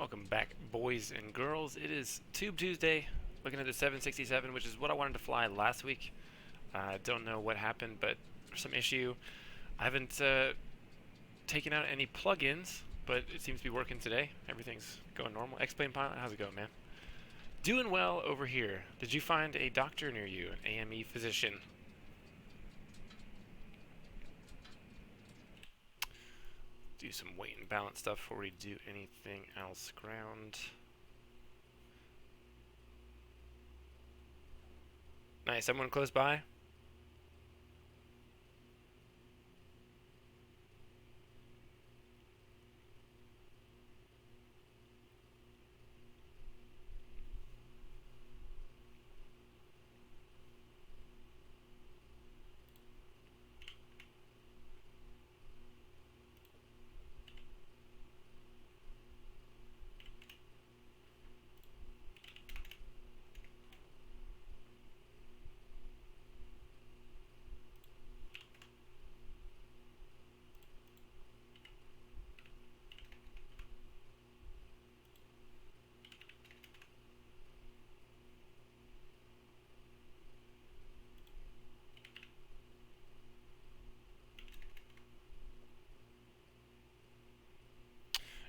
Welcome back, boys and girls. It is Tube Tuesday, looking at the 767, which is what I wanted to fly last week. Don't know what happened, but there's some issue. I haven't taken out any plugins, but it seems to be working today. Everything's going normal. X-Plane Pilot, how's it going, man? Doing well over here. Did you find a doctor near you, an AME physician? Do some weight and balance stuff before we do anything else. Ground. Nice. Someone close by?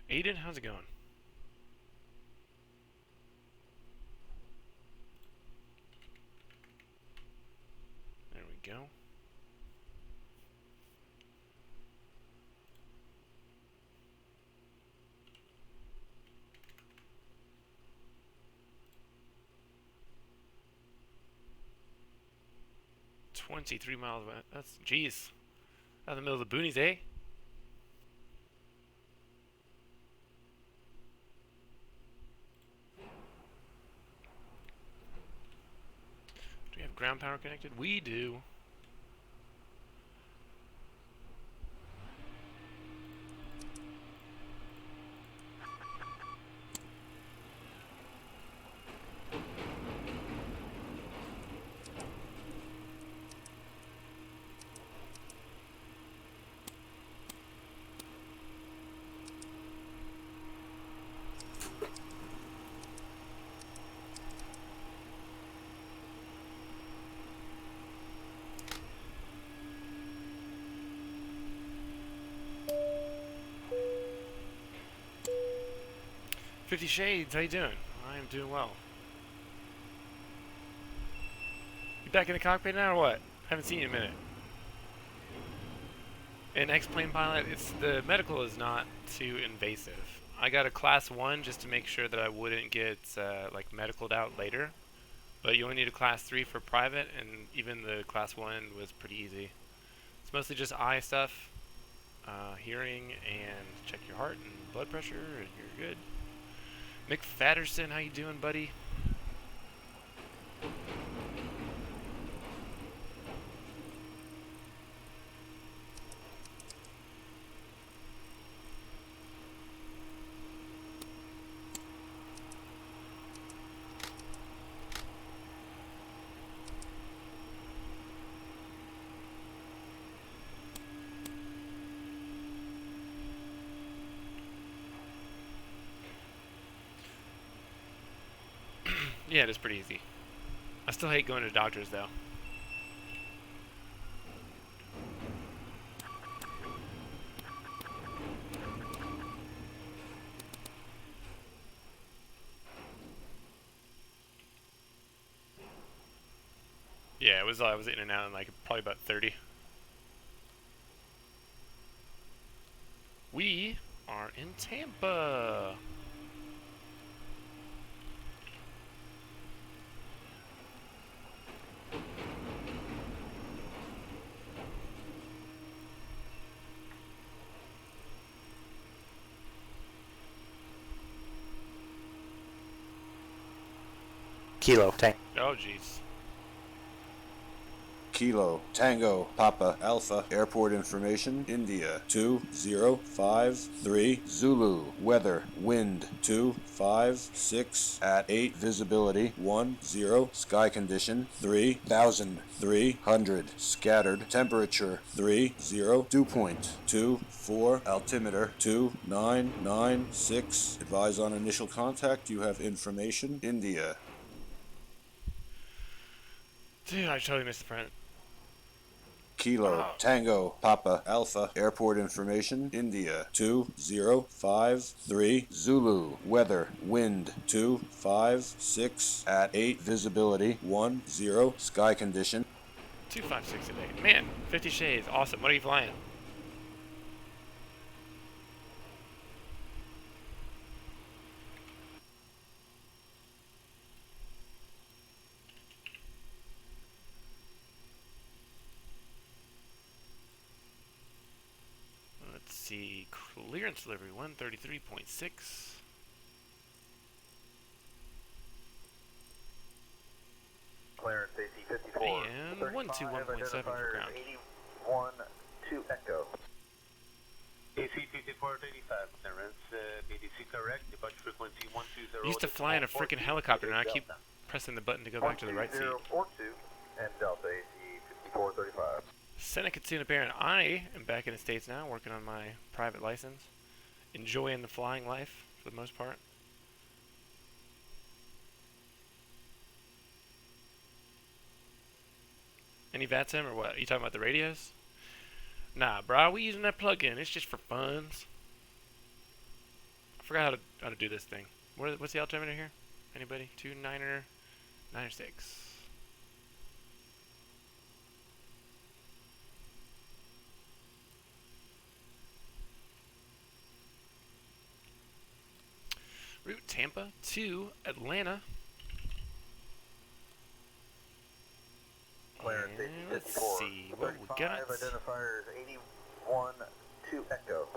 Aiden, how's it going? There we go. $23 miles away. That's, jeez. Out in the middle of the boonies, eh? Do we have ground power connected? We do. Fifty Shades, how you doing? I am doing well. You back in the cockpit now or what? Haven't seen you in a minute. In X-Plane Pilot, the medical is not too invasive. I got a class 1 just to make sure that I wouldn't get like medicaled out later. But you only need a class 3 for private, and even the class 1 was pretty easy. It's mostly just eye stuff, hearing, and check your heart and blood pressure, and you're good. Mick Fatterson, how you doing, buddy? Yeah, it is pretty easy. I still hate going to doctors, though. Yeah, I was in and out in like probably about 30. We are in Tampa. Kilo, tank. Oh, jeez. Kilo Tango Papa Alpha Airport information India 2053 Zulu weather wind 256 at 8 visibility 10 sky condition 3300 scattered temperature 30 dew point 24 altimeter 2996 advise on initial contact you have information India. Dude, I totally missed the print. Kilo Tango Papa Alpha Airport information India 2053 Zulu weather wind 256 at 8 visibility 10 sky condition 256 at 8. Man, 50 Shades. Awesome. What are you flying? Let's see. Clearance delivery 133.6. Clearance AC 54. And 121.7 for ground. 81 to Echo. AC 5435, clearance, BDC correct, departure frequency 120. I used to fly in a freaking helicopter, and I keep pressing the button to go back to the right seat. 12042 and Delta AC 5435. Seneca Tuna Baron, I am back in the States now, working on my private license. Enjoying the flying life, for the most part. Any VATSIM or what? Are you talking about the radios? Nah, bro, we using that plug-in. It's just for funs. I forgot how to do this thing. What's the altimeter here? Anybody? 29er, 96. Route Tampa to Atlanta. Clearance AC And let's 54. see what we got. Identifiers 81 to Echo.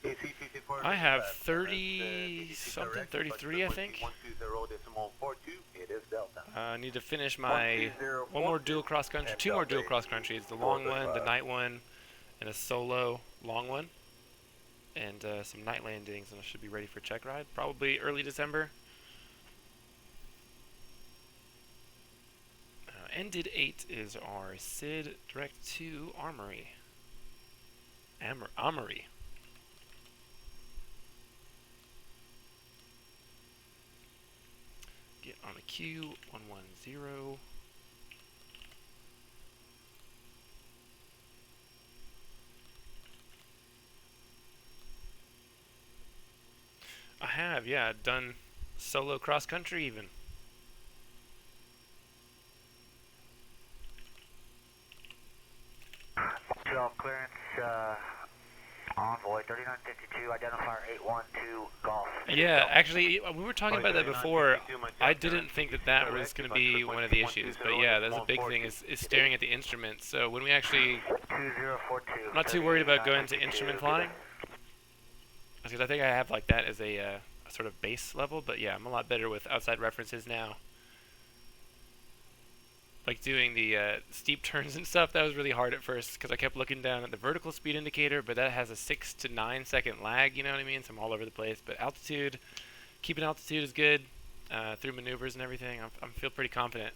AC 54. I have 30 something, 33 I think. 120.42. It is Delta. I need to finish my one more dual cross country, two more dual cross countries, the long one, the night one, and a solo long one, and some night landings, and I should be ready for check ride, probably early December. Ended 8 is our SID direct to Armory. Armory. Get on a Q 110. I have, yeah, done solo cross country even. Clearance, Envoy 3952, identifier 812 Golf. Yeah, actually, we were talking about that before. I didn't think that was going to be one of the issues, but yeah, that's a big thing, is staring at the instruments. So when we actually, 2042. I'm not too worried about going to instrument flying, because I think I have like that as a sort of base level, but yeah, I'm a lot better with outside references now. Like doing the steep turns and stuff, that was really hard at first because I kept looking down at the vertical speed indicator, but that has a 6 to 9 second lag, you know what I mean? So I'm all over the place. But altitude, keeping altitude is good through maneuvers and everything. I feel pretty confident.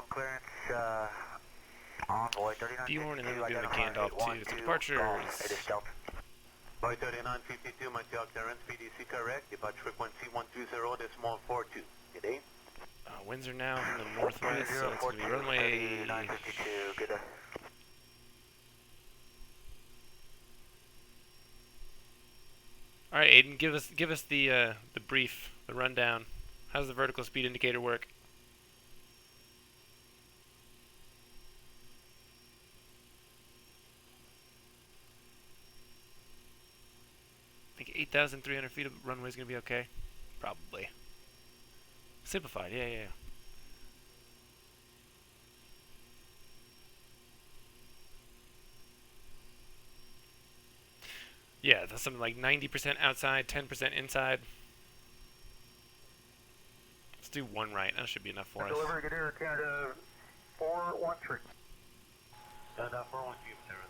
Clearance, Envoy 3952. Bjorn, and then we'll do the Gandalf too. So departures. It is Delta. By 3952, Montreal clearance, PDC correct, departure frequency 120.42. Good day. Winds are now from the northwest, so it's going to be runway. 3952, good day. All right, Aiden, give us the brief, the rundown. How does the vertical speed indicator work? I think 8,300 feet of runway is going to be okay. Probably. Simplified, yeah. Yeah, that's something like 90% outside, 10% inside. Let's do one right. That should be enough for us. Delivery, good air, Canada 413. Canada 413, Terrence.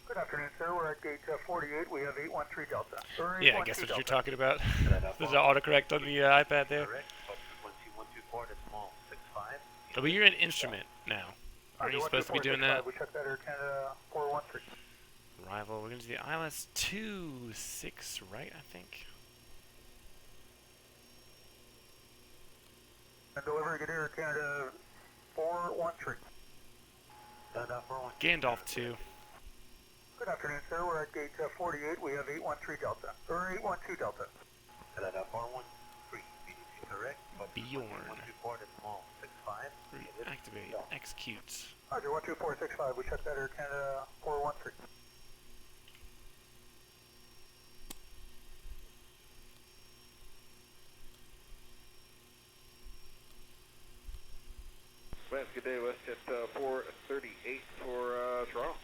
Good afternoon, sir. We're at gate 48. We have 813 Delta. Yeah, I guess what you're talking about. There's an autocorrect on the iPad there. Correct, frequency 124, decimal 65. Oh, but you're an instrument now. Aren't you supposed to be doing that? We check that Air Canada 413. Arrival. We're going to do the ILS 26, right, I think? And delivery, good air, Canada 413. Canada 413. Gandalf 2. Good afternoon, sir. We're at gate 48. We have 813 Delta. Or 812 Delta. Canada 413, BDC correct. Bjorn. 124, decimal 65. Activate. Execute. Roger, 12465. We check that Air Canada 413. West, good day, WestJet 438 for Toronto.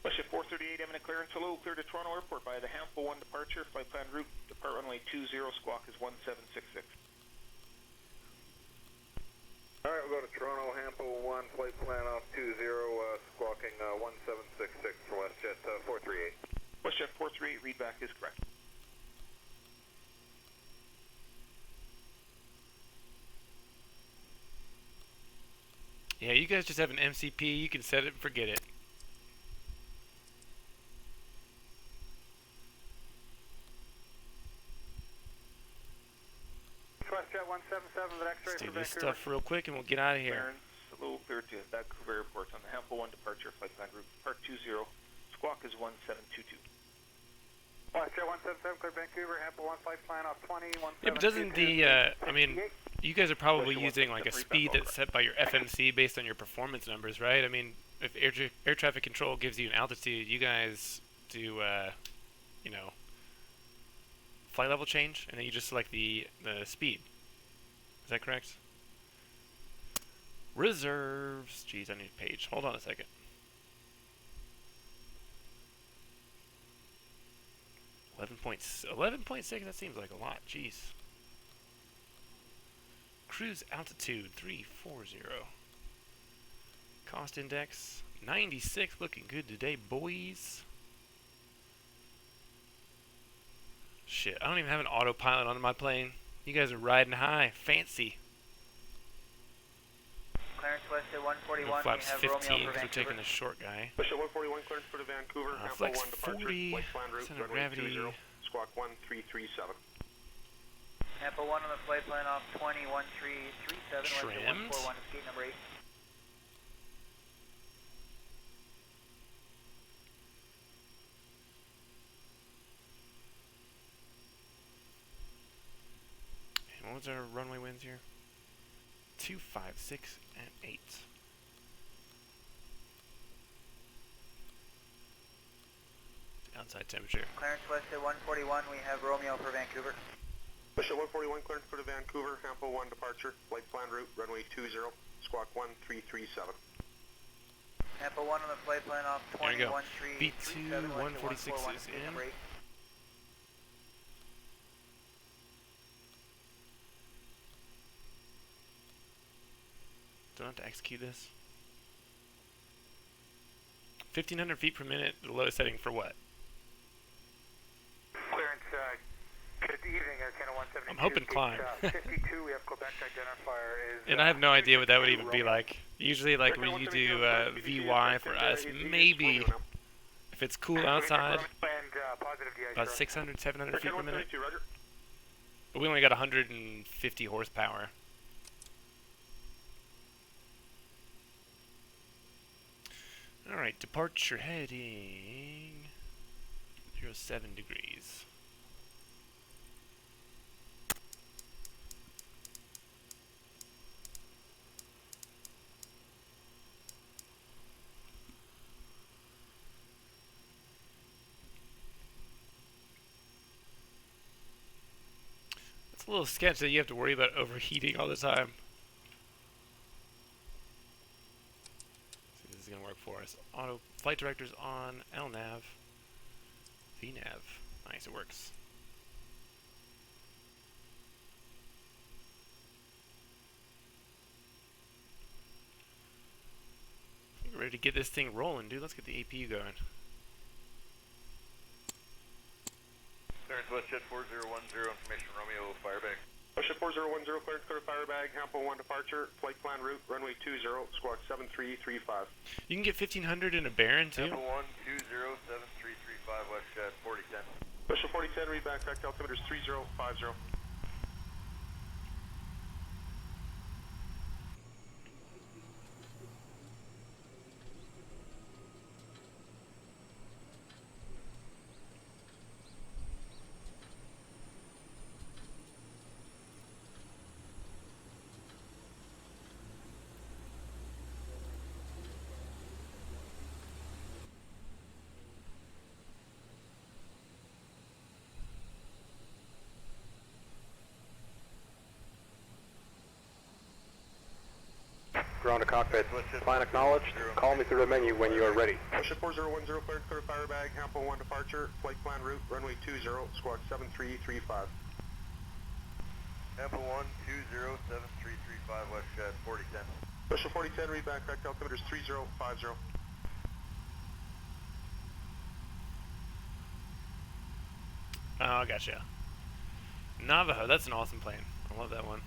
WestJet 438, imminent clearance. Hello, clear to Toronto Airport by the Hampo 1 departure. Flight plan route, depart runway 20, squawk is 1766. Alright, we'll go to Toronto, Hampo 1, flight plan off 20, squawking 1766 for WestJet 438. WestJet 438, readback is correct. Yeah, you guys just have an MCP. You can set it and forget it. WestJet 177 with X-ray Let's do for this Vancouver. stuff real quick and we'll get out of here. Clearance, hello, clear to Vancouver Airport on the Hampo 1 departure. Flight plan route, depart 20, squawk is 1722. WestJet 177, clear Vancouver, Hampo 1 flight plan off 20, 1722. Yeah, but doesn't the, I mean, you guys are probably using like a speed that's set by your FMC based on your performance numbers, right? I mean, if air traffic control gives you an altitude, you guys do, you know, flight level change, and then you just select the speed. Is that correct? Reserves. Jeez, I need a page. Hold on a second. 11.6, that seems like a lot. Jeez. Cruise altitude 340. Cost index 96, looking good today, boys. Shit, I don't even have an autopilot on my plane. You guys are riding high, fancy. Clearance WestJet 141, Flaps we have 15, Romeo for because we're Vancouver. taking the short guy. WestJet 141, clearance for the Vancouver, Hampo Flex 1 departure, 40, flight plan route, center of runway gravity. 20, squawk 1337. Hampo 1 on the flight plan off 20, 1337, Trimmed. WestJet 141 is gate number 8. And what was our runway winds here? 2, 5, 6, and 8. Outside temperature. Clearance WestJet 141, we have Romeo for Vancouver. WestJet 141, clearance for the Vancouver, Hampo 1 departure, flight plan route, runway 20, squawk 1337. Hampo 1 on the flight plan off There 20, we go. 1337, B2 146 WestJet 141 is gate in. number 8. Don't have to execute this. 1,500 feet per minute, the lowest setting for what? Clearance, good evening, Air Canada 172. I'm hoping climb. 52, we have Quebec identifier is... And I have no idea what that would even be like. Usually, like when you do VY for us, maybe if it's cool outside, about 600, 700 feet per minute. But we only got 150 horsepower. Alright, departure heading 07 degrees. It's a little sketch that you have to worry about overheating all the time. See if this is going to work for us. Auto Flight director's on LNAV. VNAV. Nice, it works. We're ready to get this thing rolling, dude. Let's get the APU going. Clearance WestJet 4010, information Romeo, Firebag. WestJet 4010, clearance clear Firebag, Hampo 1 departure, flight plan route, runway 20, squawk 7335. You can get 1500 in a Baron, too. Hampo 120, 7335, WestJet 4010. WestJet 4010, read back, correct altimeter is 3050. Ground to cockpit. Plan acknowledged. Call me through the menu when you are ready. WestJet 4010, clearance clear Firebag, Hampo 1 departure, flight plan route, runway 20, squawk 7335. Hampo 120, 7335, WestJet 4010. WestJet 4010, read back, correct altimeter is 3050. Oh, gotcha. Navajo, that's an awesome plane. I love that one.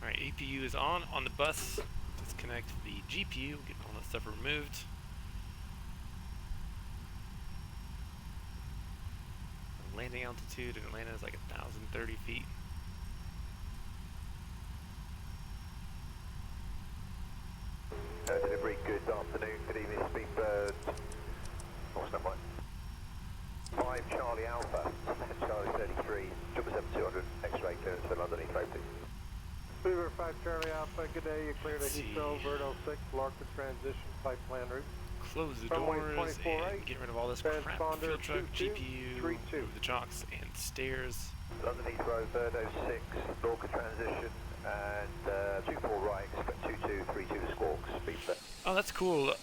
Alright, APU is on the bus. Disconnect the GPU, get all that stuff removed. Landing altitude in Atlanta is like 1,030 feet. Delivery, good afternoon, good evening, Speedbird. What's that one? 5 Charlie Alpha, Charlie 33, 777-200, X-ray clearance for London Heathrow, please. Speedbird 5 Charlie Alpha, good day, you cleared a Heathrow, Bird 06, lock the transition, flight plan route. Close the Runway doors 24 and get rid of all this crap. Transponder Fuel truck, 22, GPU, 32. move the chocks and stairs. London Heathrow, Bird 06, Lorca transition, and 24 right, expect 2232 to squawks, Speedbird. Oh, that's cool.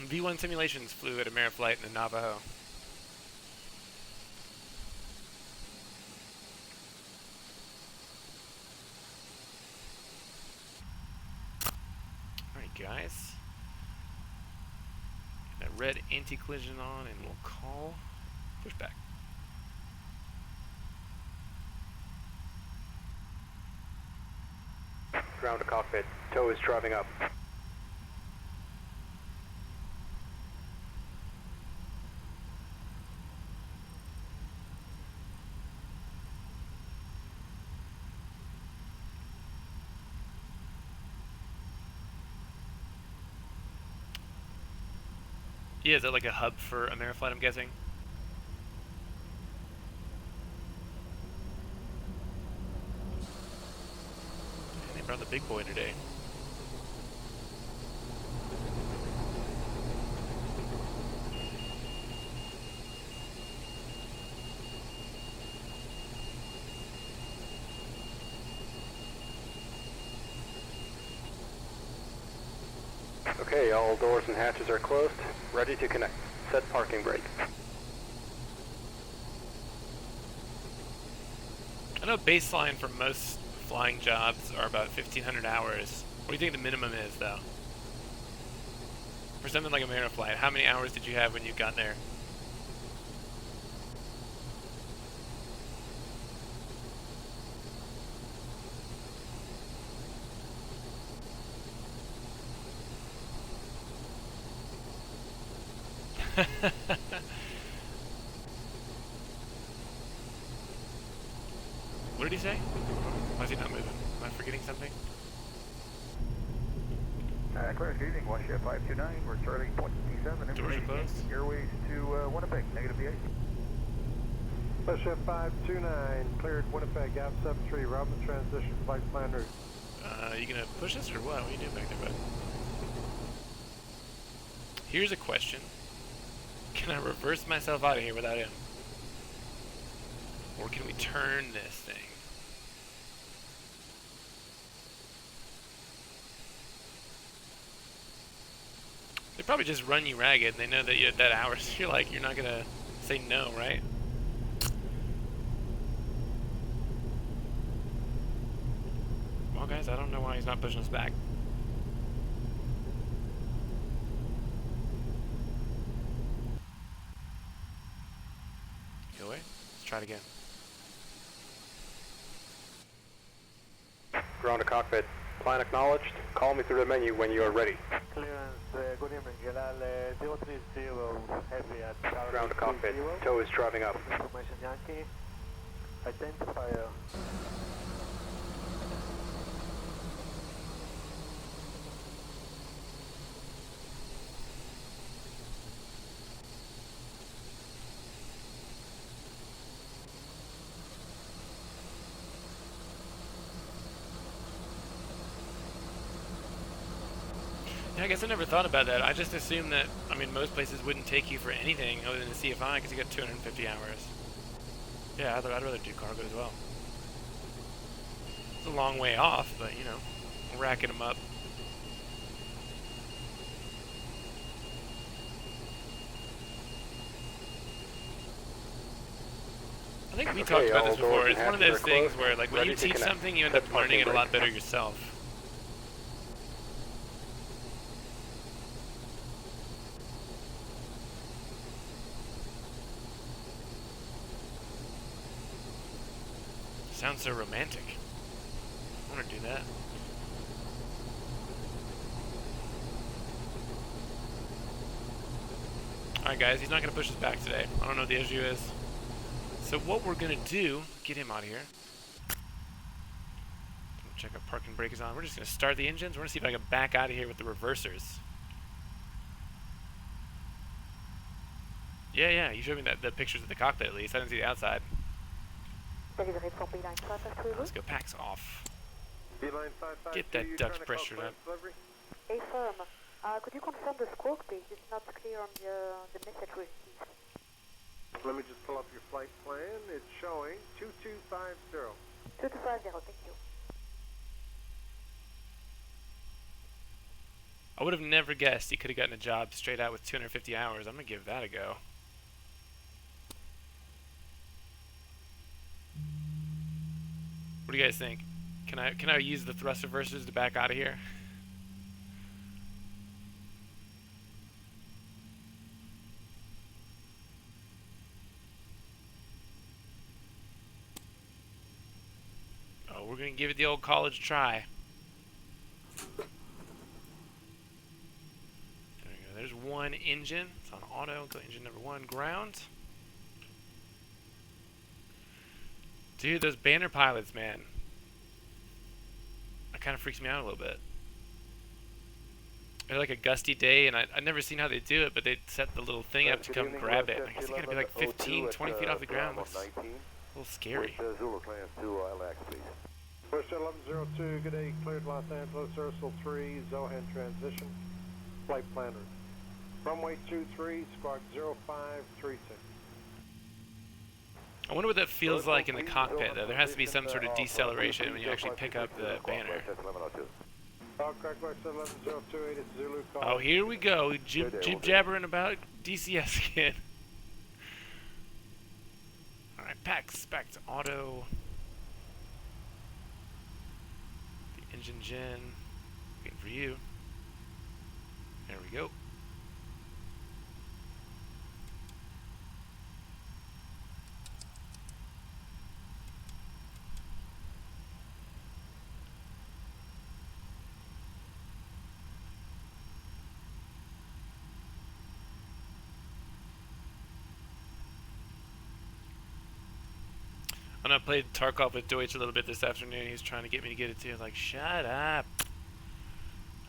V1 Simulations flew at Ameriflight in the Navajo. Alright, guys. Get that red anti-collision on and we'll call pushback. Ground to cockpit, tow is driving up. Yeah, is that like a hub for Ameriflight, I'm guessing? And they brought the big boy today. Okay, all doors and hatches are closed. Ready to connect. Set parking brake. I know baseline for most flying jobs are about 1,500 hours. What do you think the minimum is, though? For something like Ameriflight, how many hours did you have when you got there? What did he say? Why is he not moving? Am I forgetting something? Clear, good evening, WestJet 529, we're starting 27, Doors are closed. airways to Winnipeg, negative V8. WestJet 529, cleared Winnipeg, Gap 73, route the transition, flight plan route. You gonna push us or what? What are you doing back there, bud? Here's a question. Can I reverse myself out of here without him? Or can we turn this thing? They probably just run you ragged. They know that you at that hour, so you're like, you're not gonna say no, right? Well, guys, I don't know why he's not pushing us back. Go away. Let's try it again. Ground to cockpit. Plan acknowledged. Call me through the menu when you are ready. Clearance, good evening. General 030 heavy at Charlie. Ground to cockpit. Tow is driving up. Information Yankee. Identifier. Yeah, I guess I never thought about that. I just assumed that, I mean, most places wouldn't take you for anything other than the CFI because you got 250 hours. Yeah, I'd rather do cargo as well. It's a long way off, but, you know, racking them up. I think we talked about this before. It's one of those things where, like, when you teach something, you end up learning it a lot better yourself. Sounds so romantic. I want to do that. Alright guys, he's not going to push us back today. I don't know what the issue is. So what we're going to do, get him out of here. Check our parking brake is on. We're just going to start the engines. We're going to see if I can back out of here with the reversers. Yeah, you showed me the pictures of the cockpit at least. I didn't see the outside. Let's go, packs off. Get that duct's pressured up. Hey firm, could you confirm the squawk please? It's not clear on the message we received. Let me just pull up your flight plan. It's showing 2250. 2250, thank you. I would have never guessed he could have gotten a job straight out with 250 hours. I'm going to give that a go. What do you guys think? Can I use the thrust reversers to back out of here? Oh, we're gonna give it the old college try. There we go. There's one engine. It's on auto. Go engine number 1, ground. Dude, those banner pilots, man. That kind of freaks me out a little bit. It's like a gusty day, and I've never seen how they do it, but they set the little thing up to come grab it. I guess they gotta be like 15, 20 feet off the ground. Looks a little scary. Zulu class 2, ILAC, please. First 1102, good day, cleared Los Angeles, Ursula 3, Zohan transition, flight plan route. Runway 23, squawk 0536. I wonder what that feels like in the cockpit, though. There has to be some sort of deceleration when you actually pick up the banner. Oh, here we go. Jib jabbering about DCS again. Alright, packs back to auto. The engine gen. Waiting for you. There we go. And I played Takeoff with Deutsch a little bit this afternoon. He's trying to get me to get it too. I was like, shut up.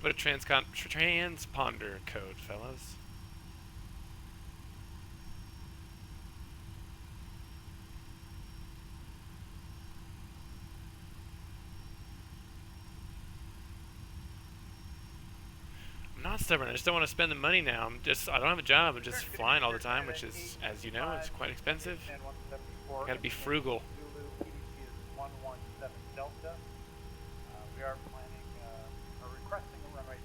What a transponder code, fellas. I'm not stubborn. I just don't want to spend the money now. I don't have a job. I'm just flying all the time, which is, as you know, it's quite expensive. Got to be frugal. Zulu, PDC is 117 Delta. We are planning, or requesting a runway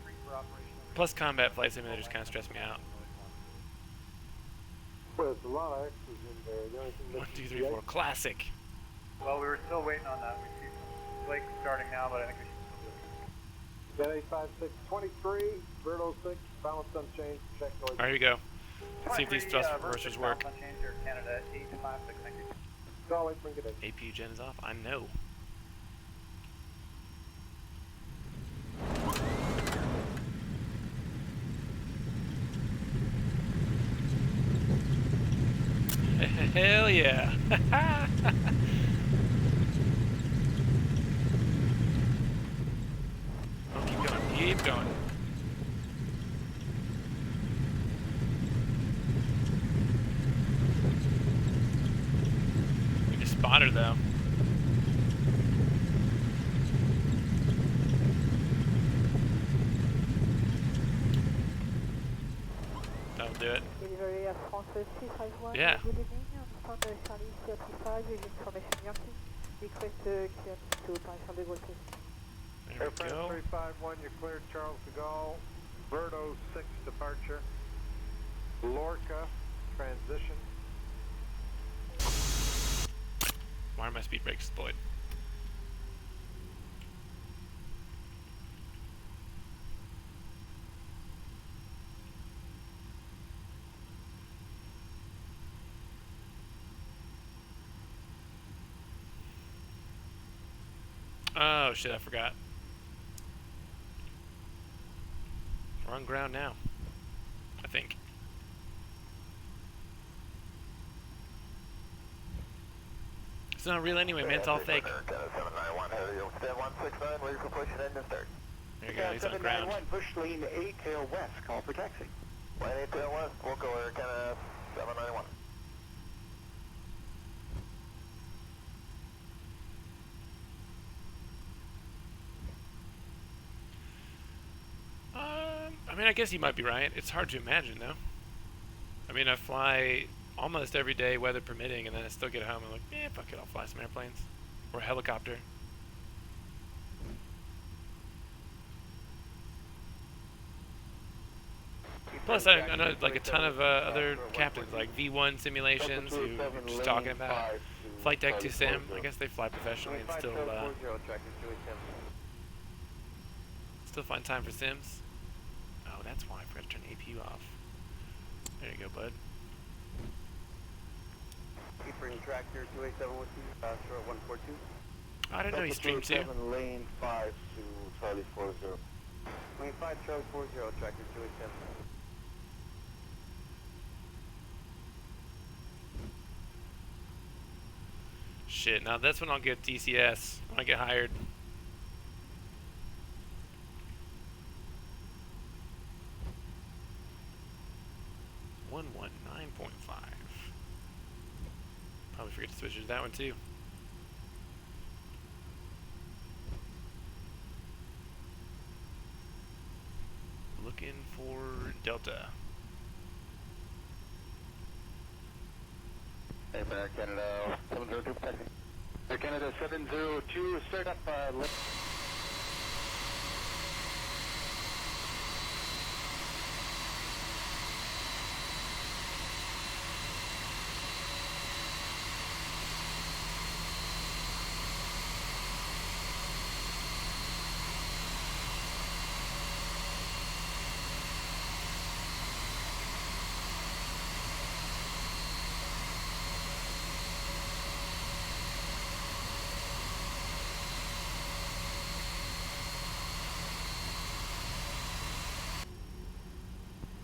23 for operational. Plus combat flight simulators kind of stress me out. Well, there's a lot of extras in there. The only thing 1, 2, 3, 4, classic. Well, we were still waiting on that. We see some flakes starting now, but I think we should still do it. Jet 85623, Bird 06, balance unchanged, check noise. There you go. Let's see if these thrust reversers work. Canada 856, thank you. Solid, bring it in. APU gen is off. I know. Hell yeah. Oh, keep going. Keep going. We just spotted her though. That'll do it. Delivery at France 351. Yeah. Good evening. On the Charlie 35 with information Yankee. Request clearance to Paris de Gaulle, please. There Air we France go. 351, you cleared Charles de Gaulle. Bird 06 departure. Lorca transition. Why are my speed brakes deployed? Oh shit, I forgot. We're on ground now. I think. It's not real anyway, man. It's all fake. 791, heavy, stand 169, ready for pushing engine start. There you go, he's on ground. Push lane 8 tail west, call for taxi. Lane 8 tail west, we'll go Air Canada 791. I mean, I guess he might be right. It's hard to imagine, though. I mean, I fly almost every day, weather permitting, and then I still get home and I'm like, eh, fuck it, I'll fly some airplanes. Or a helicopter. Plus, I know like a ton of other captains, like V1 simulations, who are just talking about flight deck to sim. I guess they fly professionally and still find time for sims. Oh, that's why I forgot to turn APU off. There you go, bud. Keeping tractor 287 with you, short 142. I didn't know he streamed too. Lane 5 to Charlie 40. Lane 5, Charlie 40, tractor 287. Shit, now that's when I'll get DCS, when I get hired. One 9.5. Probably forget to switch to that one too. Looking for Delta. Hey, Air Canada 702, taxi. Air Canada 702, start up,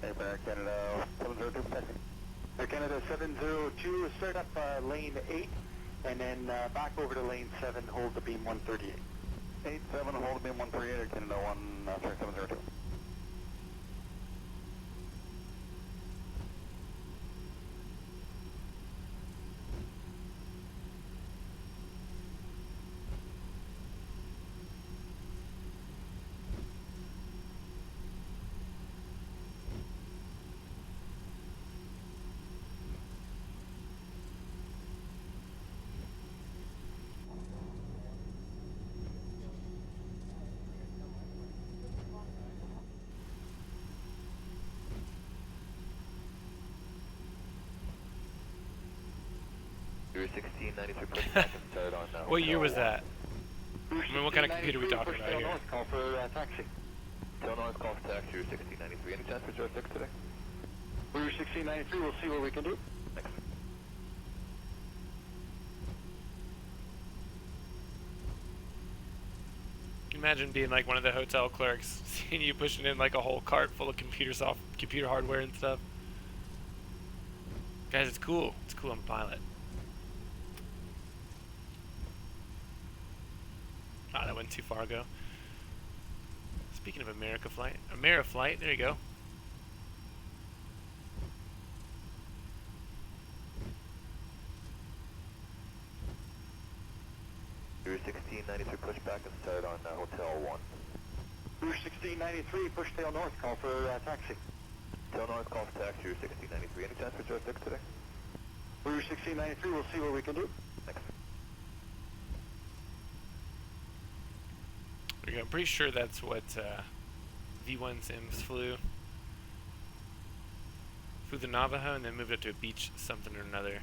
Air Canada 702, taxi. Air Canada 702, start up lane 8, and then back over to lane 7, hold the beam 138. 87, hold the beam 138, Air Canada 702. 1693, push back and start on What year was that? Rouge I mean, what kind of computer are we 1693, talking push about tail here? north, call for taxi. Tail north, call for taxi, Rouge 1693. Any chance for Joe 6 today? Rouge 1693, we'll see what we can do. Thanks. Imagine being like one of the hotel clerks, seeing you pushing in like a whole cart full of computer hardware and stuff. Guys, it's cool. It's cool. I'm a pilot. Ah, that went too far ago. Speaking of Ameriflight, there you go. Rouge 1693, push back and start on Hotel 1. Rouge 1693, push tail north, call for taxi. Tail north, call for taxi, Rouge 1693. Any chance for Joe 6 today? Rouge 1693, we'll see what we can do. Thanks. There you go. I'm pretty sure that's what V1 Sims flew. Flew the Navajo and then moved it to a beach something or another.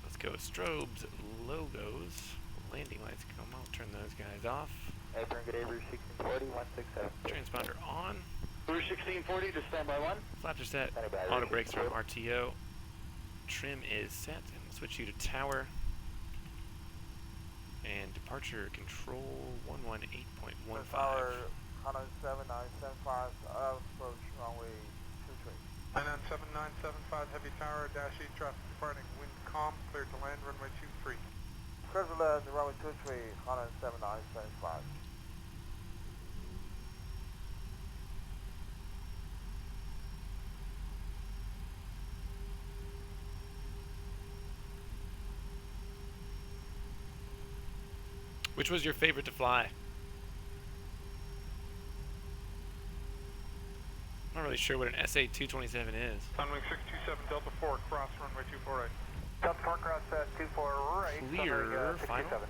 Let's go with strobes, logos, landing lights. Come on, turn those guys off. Apron, good day, Rouge 1640, 167. Transponder on. Rouge 1640 to standby 1. Flaps are set. Auto brakes are on RTO. Trim is set. And we'll switch you to tower. And departure control 118.15. Tower 107.975, approach runway 23. 997.975, heavy tower, dash 8 traffic departing, wind calm, clear to land, runway 23. Clear to land, runway 23, 107.975. Which was your favorite to fly? I'm not really sure what an SA-227 is. Sunwing 627, Delta 4, cross runway 24 right. Delta 4 cross 24 right. Clear, final. 67.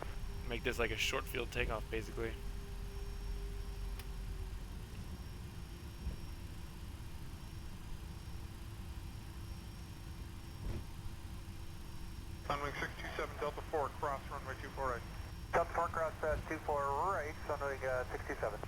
Make this like a short field takeoff, basically. Sunwing 627, Delta 4, cross runway 24 right. Delta 4 cross 24 right, Sunwing 67.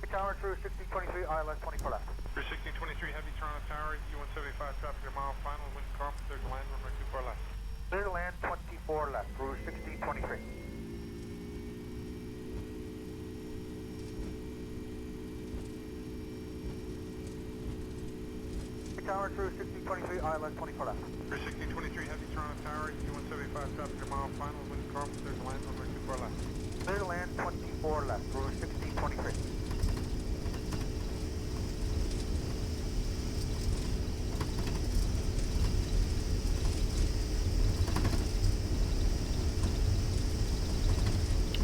Tower through 1623, island 24 left. Through 1623, heavy Toronto Tower, U-175 traffic a mile final, wind calm, clear to land, runway 24 left. Clear to land 24 left, through 1623. Tower through 1623, island 24 left. Through 1623, heavy Toronto Tower, U-175 traffic a mile final, wind calm, clear to land, runway 24 left. Clear to land 24 left, through 1623.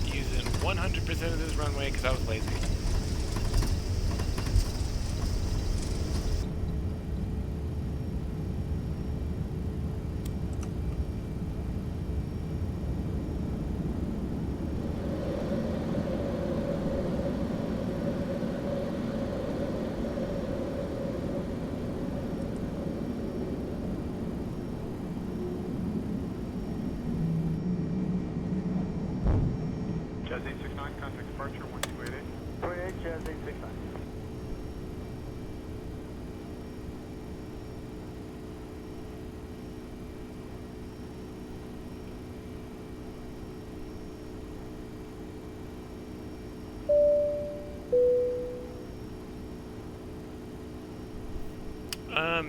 Using 100% of this runway because I was lazy. Jazz 869, contact departure 1288. 28, Jazz 869.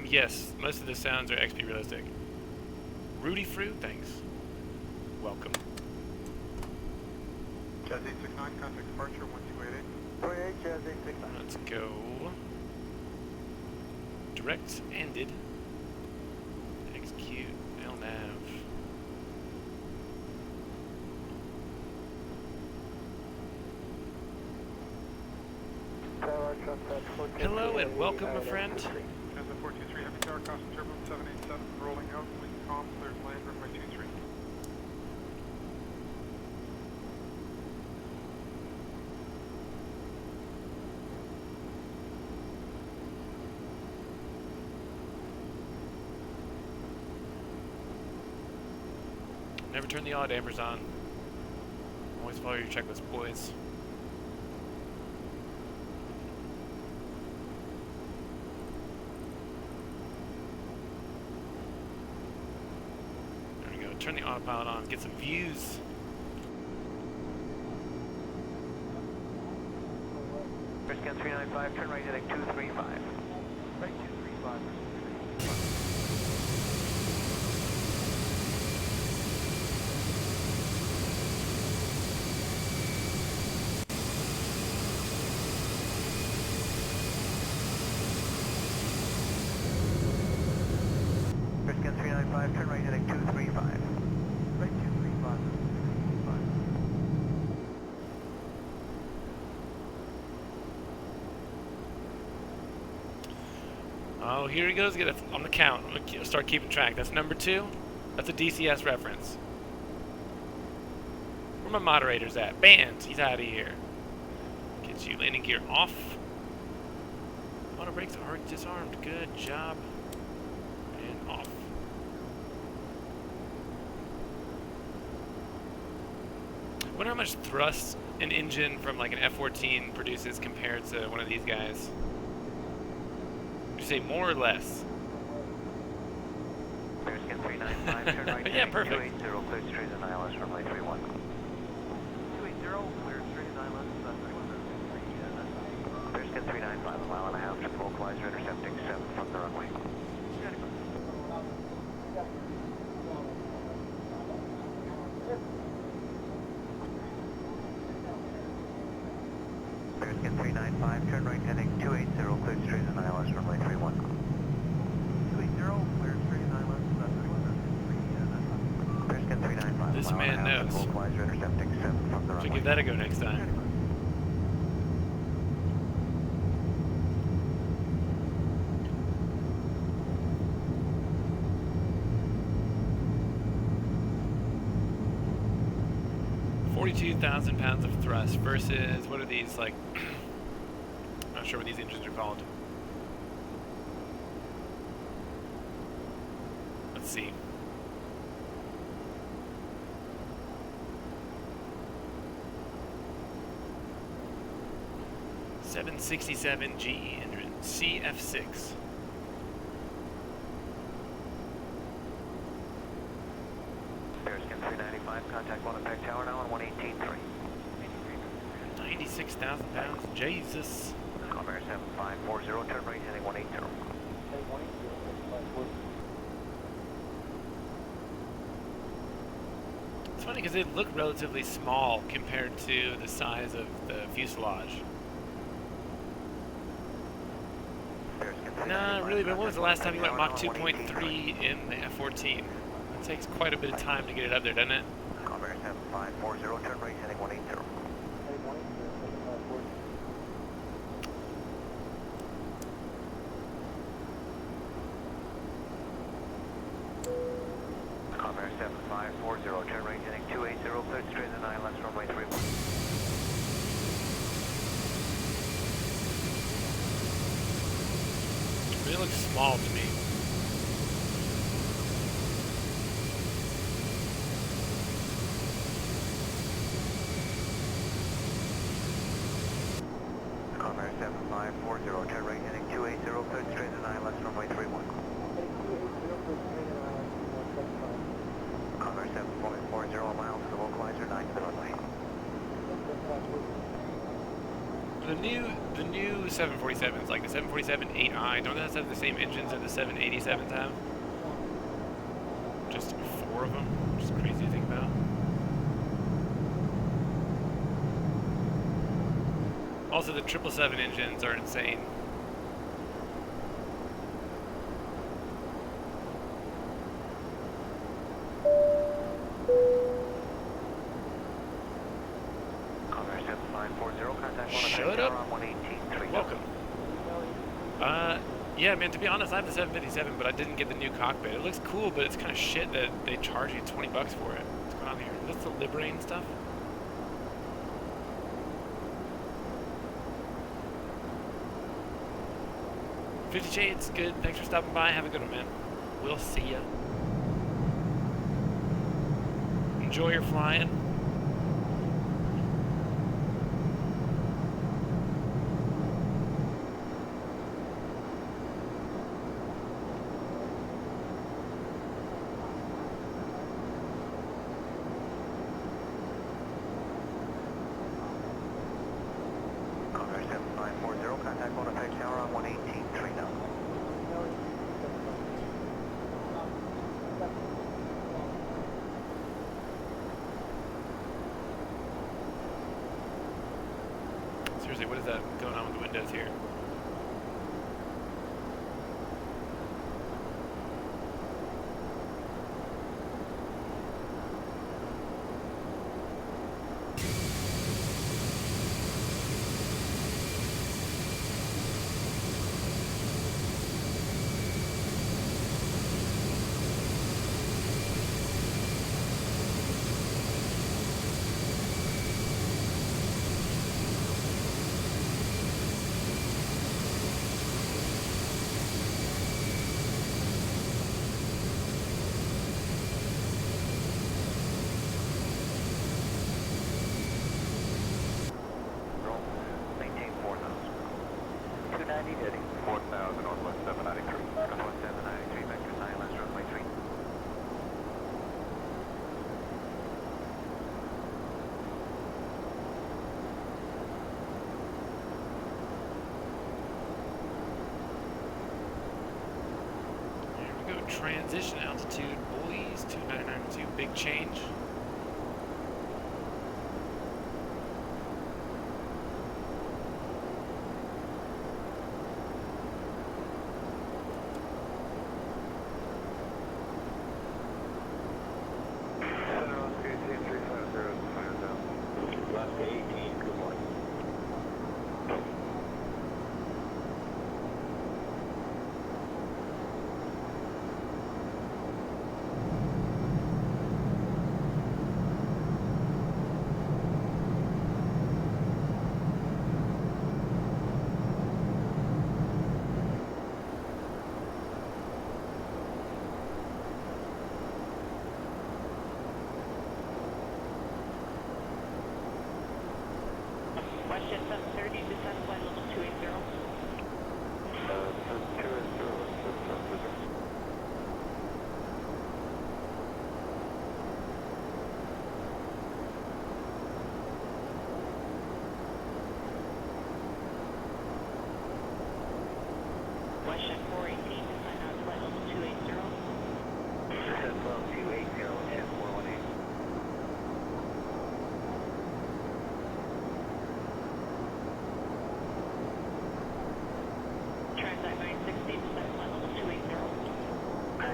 Yes, most of the sounds are XP realistic. Rudy Fruit, thanks. Welcome. Jazz 869, contact departure 1288. 28, Jazz 869. Let's go. Direct ended. Execute LNAV. Tower, trust that 14. Hello and welcome, my friend. Jazz 423, heavy tower, copy. Never turn the yaw dampers on. Always follow your checklist, boys. There we go. Turn the autopilot on. Get some views. Briskin 395, turn right heading 235. Right 235. Briskin 395, turn right heading 235. Right 235. Oh, here he goes. Get it on the count. I'm gonna start keeping track. That's number 2. That's a DCS reference. Where my moderators at? Banned. He's out of here. Get you landing gear off. Auto brakes are disarmed. Good job. And off. I wonder how much thrust an engine from like an F-14 produces compared to one of these guys. Would you say more or less? Briskin 395, turn right Yeah, perfect. 280, clear straight and ILS runway 31. 280, clear straight and ILS, 31. Briskin 395, a mile and a half to localizer, intercepting 7 from the runway. Briskin 395, turn right heading 280, clear straight and ILS runway 31. 280, clear straight and ILS, 31. Briskin 395, This a mile man and a half knows. to localizer, intercepting 7 from the runway. Should give that a go next time. £42,000 of thrust versus, what are these, like, I'm not sure what these engines are called. Let's see. .767 GE engine, CF6. Briskin 395, contact 1 at Peg Tower now on 118.3. 96,000 pounds, Jesus. Convair 7540, turn right heading 180. It's funny because they look relatively small compared to the size of the fuselage. Nah, really, but when was the last time you went Mach 2.3 in the F-14? It takes quite a bit of time to get it up there, doesn't it? Convair 7540, turn right heading 180. Convair 7540, turn right heading 280, clear straight and ILS runway 31. It looks small to me. Convair 7540, turn right heading 280, clear straight and ILS runway 31. Convair 7440, a mile to the localizer, 9 to the runway. The new 747s, like the 747-8i, don't those have the same engines that the 787s have? Just 4 of them, which is crazy to think about. Also, the 777 engines are insane. Convair 7540, contact 1 Shut up. on 118.3. Welcome. Yeah, man, to be honest, I have the 757, but I didn't get the new cockpit. It looks cool, but it's kind of shit that they charge you $20 for it. What's going on here? Is this the Libraine stuff? $50 Shades, good. Thanks for stopping by. Have a good one, man. We'll see ya. Enjoy your flying. Contact 7940, contact Winnipeg Tower on 118.3 now. Seriously, what is that going on with the windows here? Maintain 4,000. 290 heading 4,000 Northwest 793. Northwest 793, vector 9, last runway 3. Here we go, transition altitude, boys. 2992, big change. Center Oscar 18350, fire down. Alaska 18, good morning. Westjet 730, descend flight level 280. Westjet 418, descend on flight level 280. Descent level 280, 10418. Transat 960, descend flight level 280.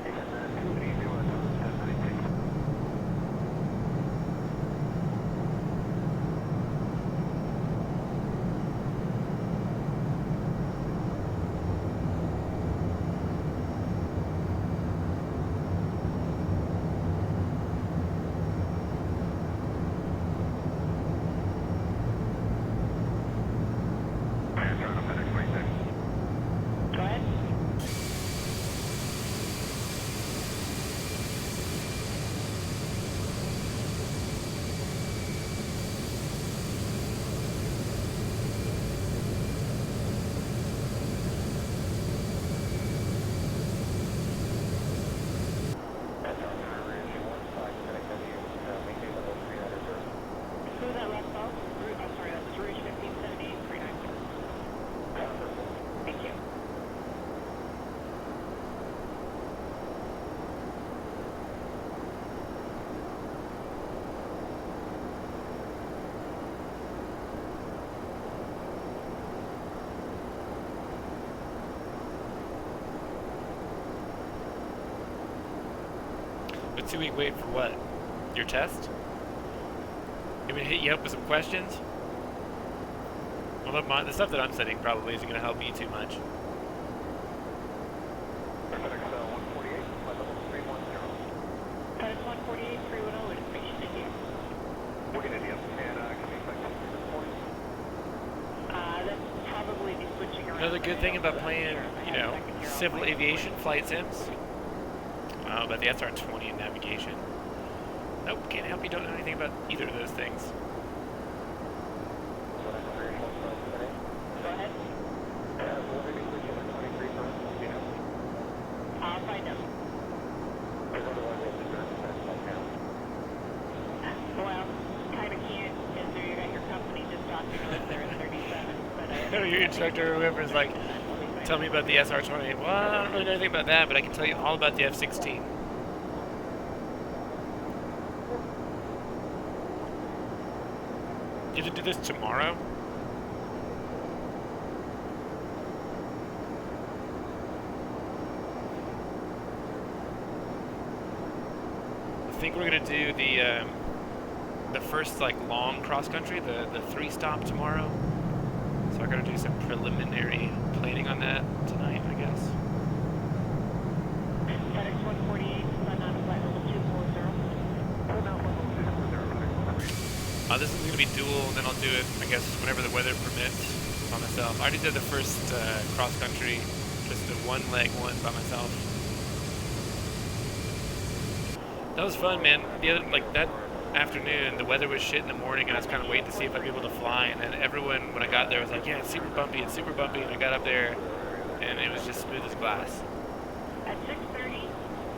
Descent 280, 793. Go ahead. Who was that last call? I'm sorry, that was Rouge 1578 390. Thank you. A 2-week wait for what? Your test? You want me to hit you up with some questions? Well, the stuff that I'm studying probably isn't going to help you too much. FedEx 148, flight level 310. FedEx 148 310, information India. Wigan India, and can we expect this morning? That's probably be switching around. Another good thing about playing, you know, civil aviation flight sims, but the SR-20 in navigation, Nope, can't help you. Don't know anything about either of those things. Go ahead. I'll find out. Well, kind of can't, because you got your company just talking to us there at 37. But Your instructor or whoever is like, tell me about the SR-28. Well, I don't really know anything about that, but I can tell you all about the F-16. You have to do this tomorrow? I think we're gonna do the first like long cross country, the 3-stop tomorrow. So I gotta do some preliminary planning on that tonight, I guess. FedEx 148, sun on flight level 240. Sun out level 240. This is gonna be dual, and then I'll do it, I guess, whenever the weather permits by myself. I already did the first cross country, just the one leg one by myself. That was fun, man. The other, like that afternoon, the weather was shit in the morning, and I was kind of waiting to see if I'd be able to fly. And then everyone, when I got there, was like, "Yeah, it's super bumpy, it's super bumpy." And I got up there, and it was just smooth as glass. At 6:30,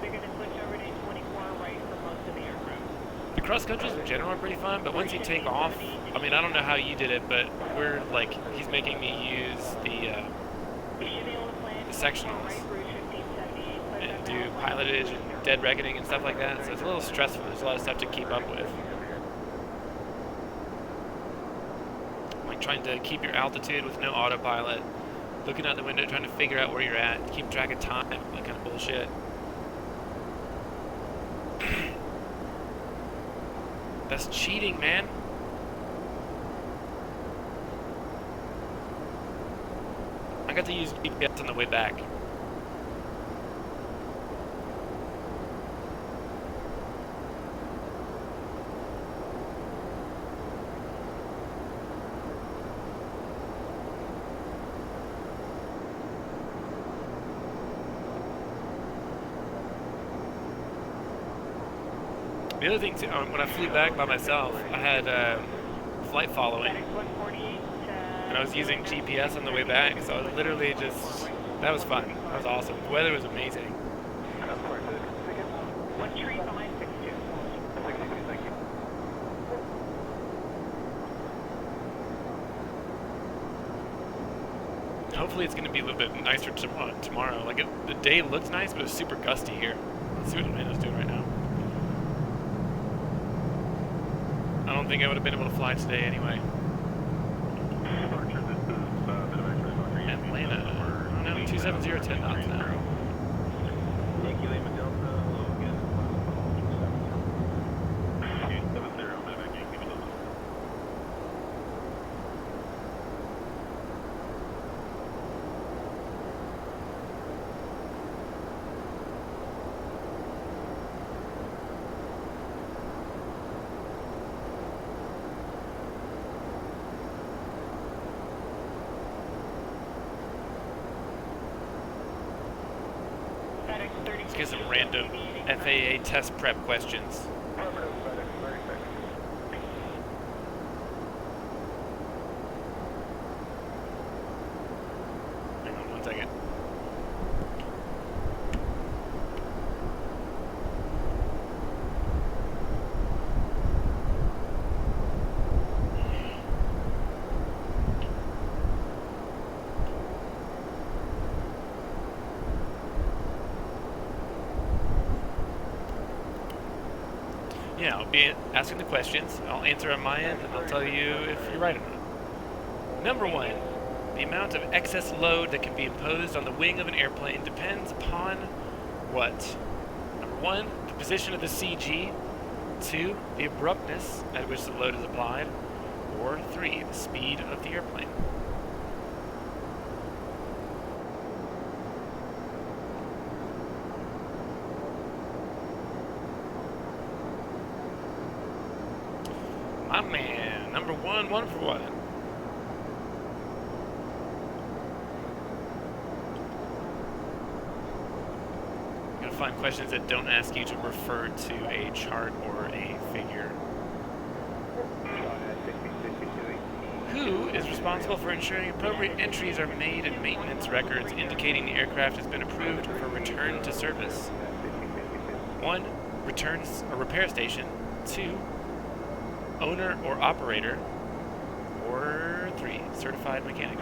they're going to switch over to 24 right for most of the aircraft. The cross countries in general are pretty fun, but once you take off, I mean, I don't know how you did it, but we're like, he's making me use the sectionals and do pilotage and dead reckoning and stuff like that, so it's a little stressful. There's a lot of stuff to keep up with. Like trying to keep your altitude with no autopilot, looking out the window trying to figure out where you're at, keep track of time, that kind of bullshit. That's cheating, man. I got to use GPS on the way back. The other thing, too, when I flew back by myself, I had flight following, and I was using GPS on the way back, so I was literally just, that was fun. That was awesome. The weather was amazing. One tree behind 62. 62, thank you. Hopefully it's going to be a little bit nicer tomorrow. Like, the day looks nice, but it's super gusty here. Let's see what the wind is doing right now. I don't think I would have been able to fly today anyway. Atlanta. I don't know, 270, 10 knots now. Let's get some random FAA test prep questions. Hang on 1 second. Yeah, I'll be asking the questions. I'll answer on my end, and I'll tell you if you're right or not. Number 1, the amount of excess load that can be imposed on the wing of an airplane depends upon what? Number 1, the position of the CG. 2, the abruptness at which the load is applied. Or 3, the speed of the airplane. My man, number 1, 1 for 1. Gotta find questions that don't ask you to refer to a chart or a figure. Who is responsible for ensuring appropriate entries are made in maintenance records indicating the aircraft has been approved for return to service? 1. Repair station. 2. Owner or operator. Or 3. Certified mechanic.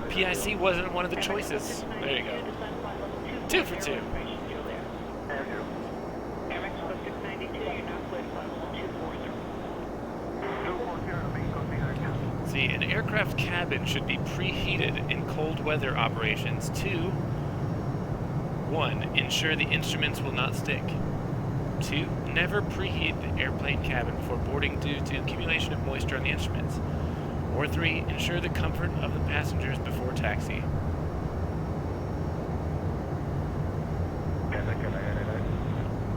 PIC wasn't one of the choices. There you go. 2 for 2. See, an aircraft cabin should be preheated in cold weather operations. 2. 1. Ensure the instruments will not stick. 2. Never preheat the airplane cabin before boarding due to accumulation of moisture on the instruments. Or 3. Ensure the comfort of the passengers before taxi.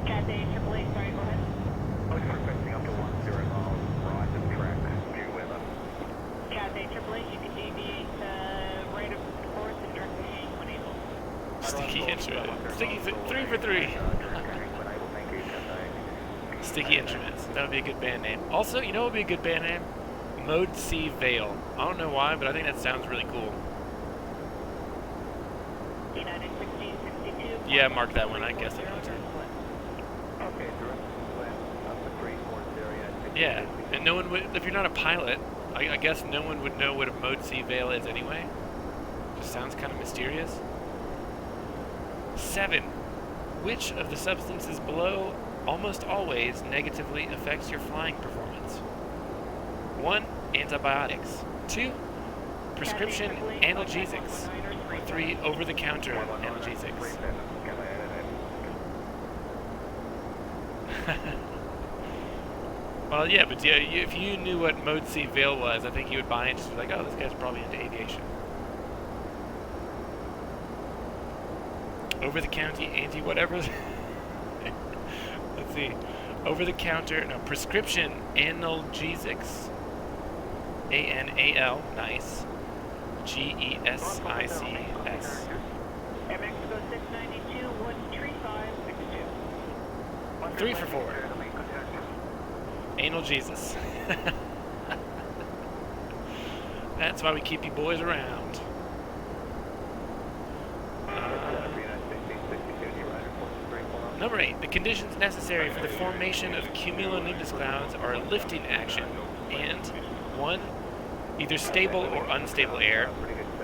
KTPA-KATL, sorry, go ahead. I was requesting up to 10 miles right of track due weather. KTPA-KATL, you can deviate right of course and direct heading when able. Sticky instruments. Sticky 3 for 3. Sticky Instruments. That would be a good band name. Also, you know what would be a good band name? Mode C Veil. I don't know why, but I think that sounds really cool. Yeah, mark that one. I guess I know it. Yeah, and no one would, if you're not a pilot, I guess no one would know what a Mode C Veil is anyway. Just sounds kind of mysterious. 7. Which of the substances below almost always negatively affects your flying performance? 1. Antibiotics. 2. Prescription analgesics. Or 3. Over-the-counter analgesics. Well, yeah, but yeah, if you knew what Mode C Veil was, I think you would buy it. Just be like, oh, this guy's probably into aviation. Over-the-counter anti-whatever. Let's see. Over-the-counter, no, prescription analgesics. A-N-A-L, nice. G-E-S-I-C-S. Mexico 692, 13562. 3 for 4. Analgesis. That's why we keep you boys around. Number 8. The conditions necessary for the formation of cumulonimbus clouds are a lifting action and 1. Either stable or unstable air,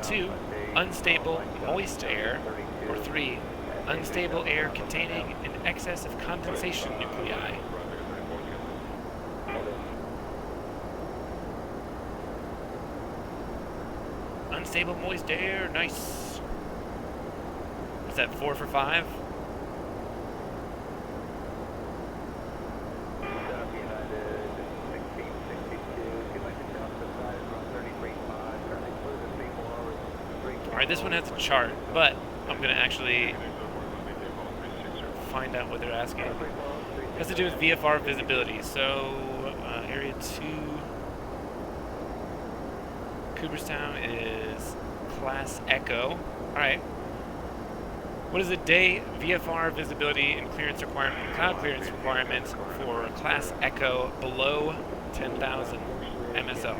2. Unstable, moist air, or 3. Unstable air containing an excess of condensation nuclei. Unstable, moist air, nice. Is that 4 for 5? Alright, this one has a chart, but I'm going to actually find out what they're asking. It has to do with VFR visibility. So, Area 2, Cooperstown is Class Echo. Alright. What is the day VFR visibility and clearance requirement, cloud clearance requirements for Class Echo below 10,000 MSL?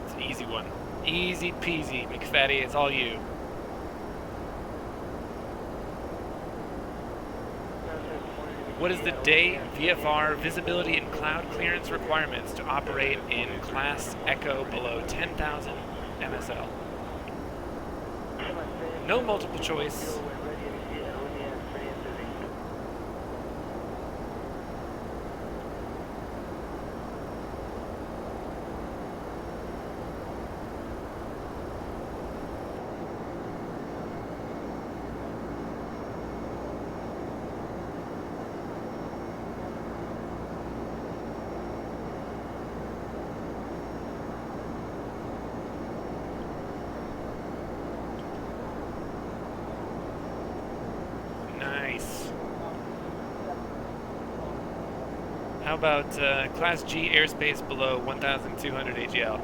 It's an easy one. Easy peasy, McFatty, it's all you. What is the day VFR visibility and cloud clearance requirements to operate in Class Echo below 10,000 MSL? No multiple choice. How about Class G airspace below 1,200 AGL?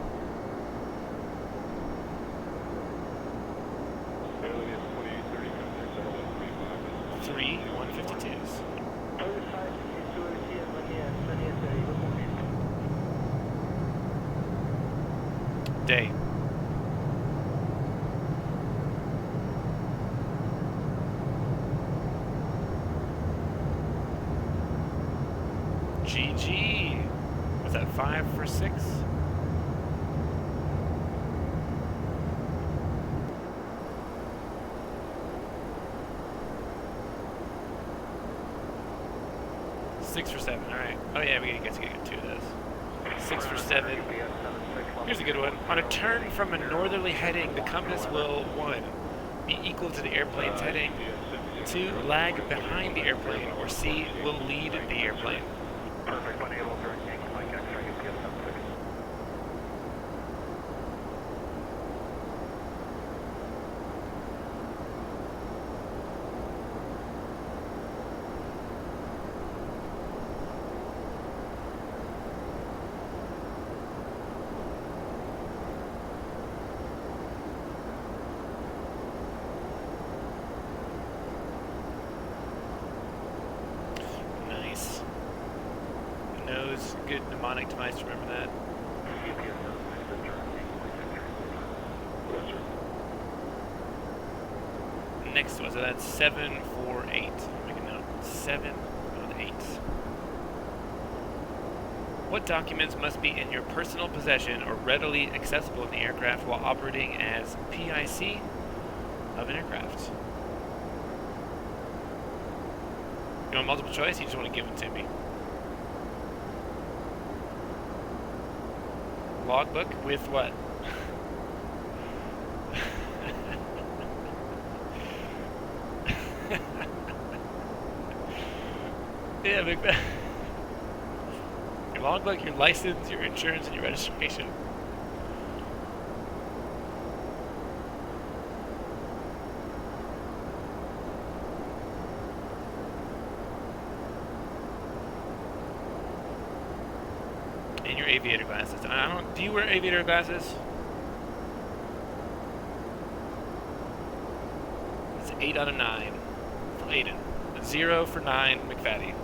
3 152s. Day. GG. Was that 5 for 6? Six for 7, alright. Oh yeah, we guess we get 2 of those. 6 for 7. Here's a good one. On a turn from a northerly heading, the compass will 1. Be equal to the airplane's heading. 2. Lag behind the airplane, or C. Will lead the airplane. Perfect. Unable directing like X-ray UPS 76. Nice. Nose, good mnemonic device, remember that. Next one, so that's 7 for 8. Make a note. 7 on 8. What documents must be in your personal possession or readily accessible in the aircraft while operating as PIC of an aircraft? You want multiple choice? You just want to give it to me. Logbook with what? Yeah, big bad. Your logbook, your license, your insurance, and your registration. And your aviator glasses. Do you wear aviator glasses? It's 8 out of 9 for Aiden. 0 for 9, McFaddy.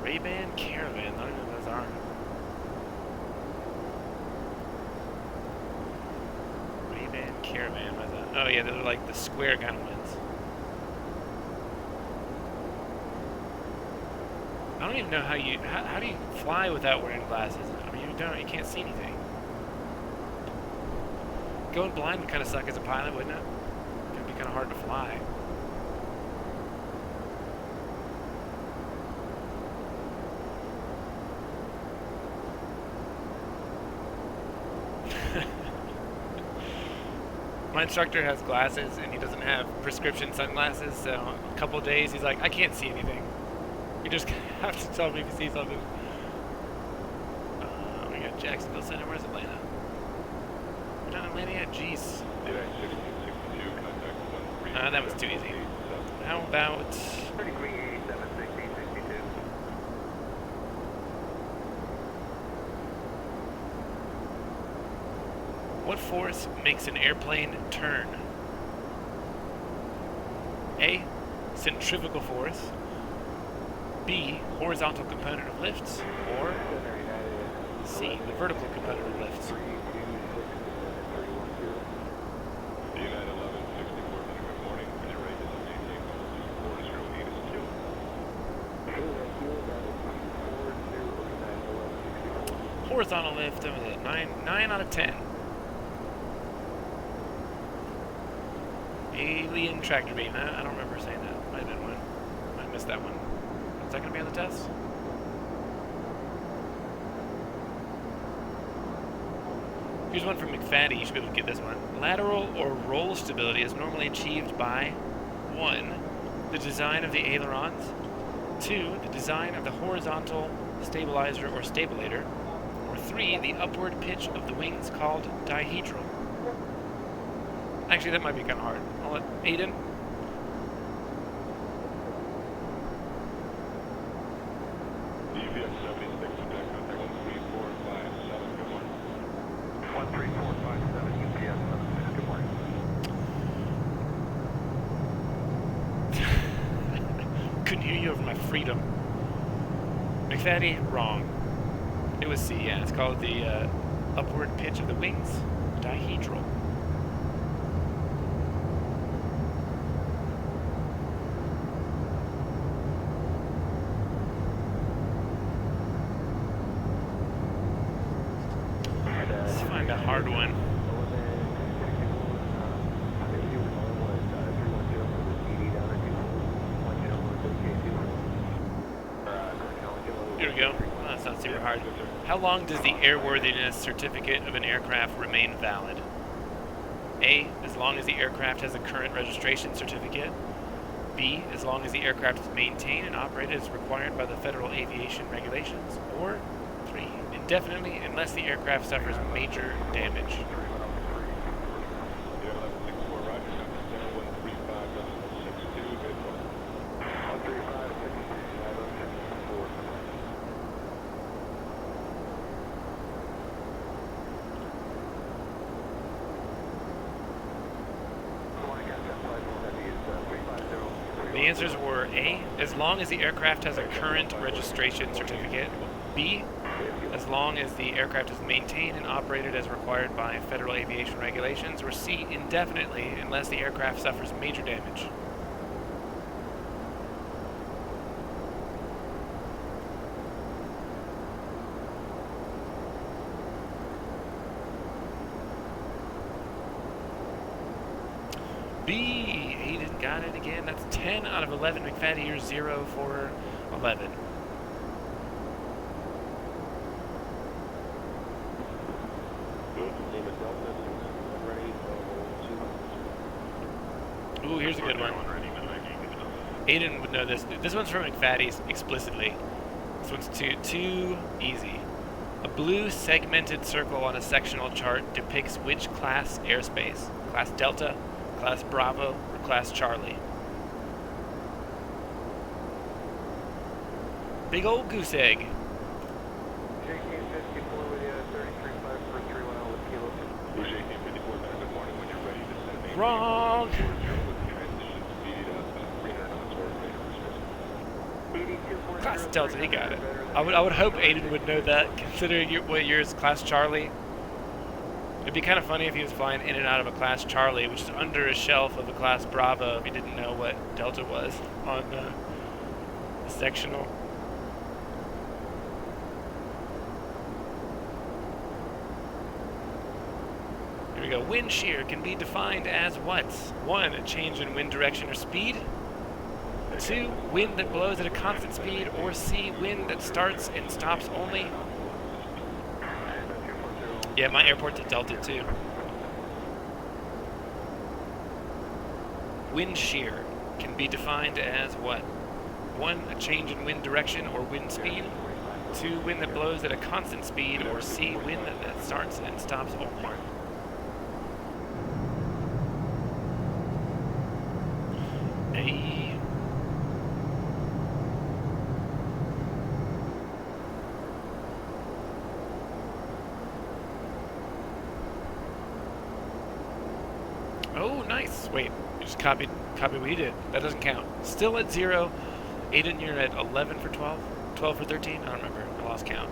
Ray-Ban Caravan, I don't know what those are. Ray-Ban Caravan, what is that? Oh yeah, those are like the square kind of ones. I don't even know how do you fly without wearing glasses? I mean, you can't see anything. Going blind would kind of suck as a pilot, wouldn't it? It'd be kind of hard to fly. My instructor has glasses and he doesn't have prescription sunglasses, so a couple of days he's like, I can't see anything. You just have to tell me if you see something. We got Jacksonville Center. Where's Atlanta? We're not in Atlanta yet? Jeez. That was too easy. How about... What force makes an airplane turn? A. Centrifugal force. B. Horizontal component of lifts. Or C. The vertical component of lifts. Horizontal lift, that was it. 9 out of 10. Alien tractor beam. I don't remember saying that. Might have been one. I missed that one. Is that going to be on the test? Here's one from McFaddy. You should be able to get this one. Lateral or roll stability is normally achieved by 1. The design of the ailerons. 2. The design of the horizontal stabilizer or stabilator. Or 3. The upward pitch of the wings called dihedral. Actually, that might be kind of hard. I'll let Aiden. DVS 76, contact 13457. freedom. McFaddy, wrong. It was C, yeah. It's called the upward pitch of the wings, dihedral. Let's find a hard one. Here we go. Oh, that's not super hard. How long does the airworthiness certificate of an aircraft remain valid? A, as long as the aircraft has a current registration certificate. B, as long as the aircraft is maintained and operated as required by the Federal Aviation Regulations. Or 3, indefinitely unless the aircraft suffers major damage. The answers were A, as long as the aircraft has a current registration certificate. B, as long as the aircraft is maintained and operated as required by Federal Aviation Regulations. Or C, indefinitely unless the aircraft suffers major damage. B, Aiden got it again. That's 10 out of 11. McFaddy, you're 0 for 11. Ooh, here's a good one. Aiden would know this. This one's from McFaddy's explicitly. This one's too easy. A blue segmented circle on a sectional chart depicts which class airspace? Class Delta, Class Bravo, or Class Charlie? Big old goose egg. Wrong! Class Delta, he got it. I would hope Aiden would know that, considering what yours is Class Charlie. It'd be kind of funny if he was flying in and out of a Class Charlie, which is under a shelf of a Class Bravo, if he didn't know what Delta was on the sectional. Here we go. Wind shear can be defined as what? 1, a change in wind direction or speed. 2, wind that blows at a constant speed. Or C, wind that starts and stops only. Yeah, my airport's at Delta too. Wind shear can be defined as what? 1, a change in wind direction or wind speed. 2, wind that blows at a constant speed. Or C, wind that starts and stops only. A. Oh, nice. Wait, you just copied what you did. That doesn't count. Still at 0. Aiden, you're at 11 for 12? 12 for 13? I don't remember. I lost count.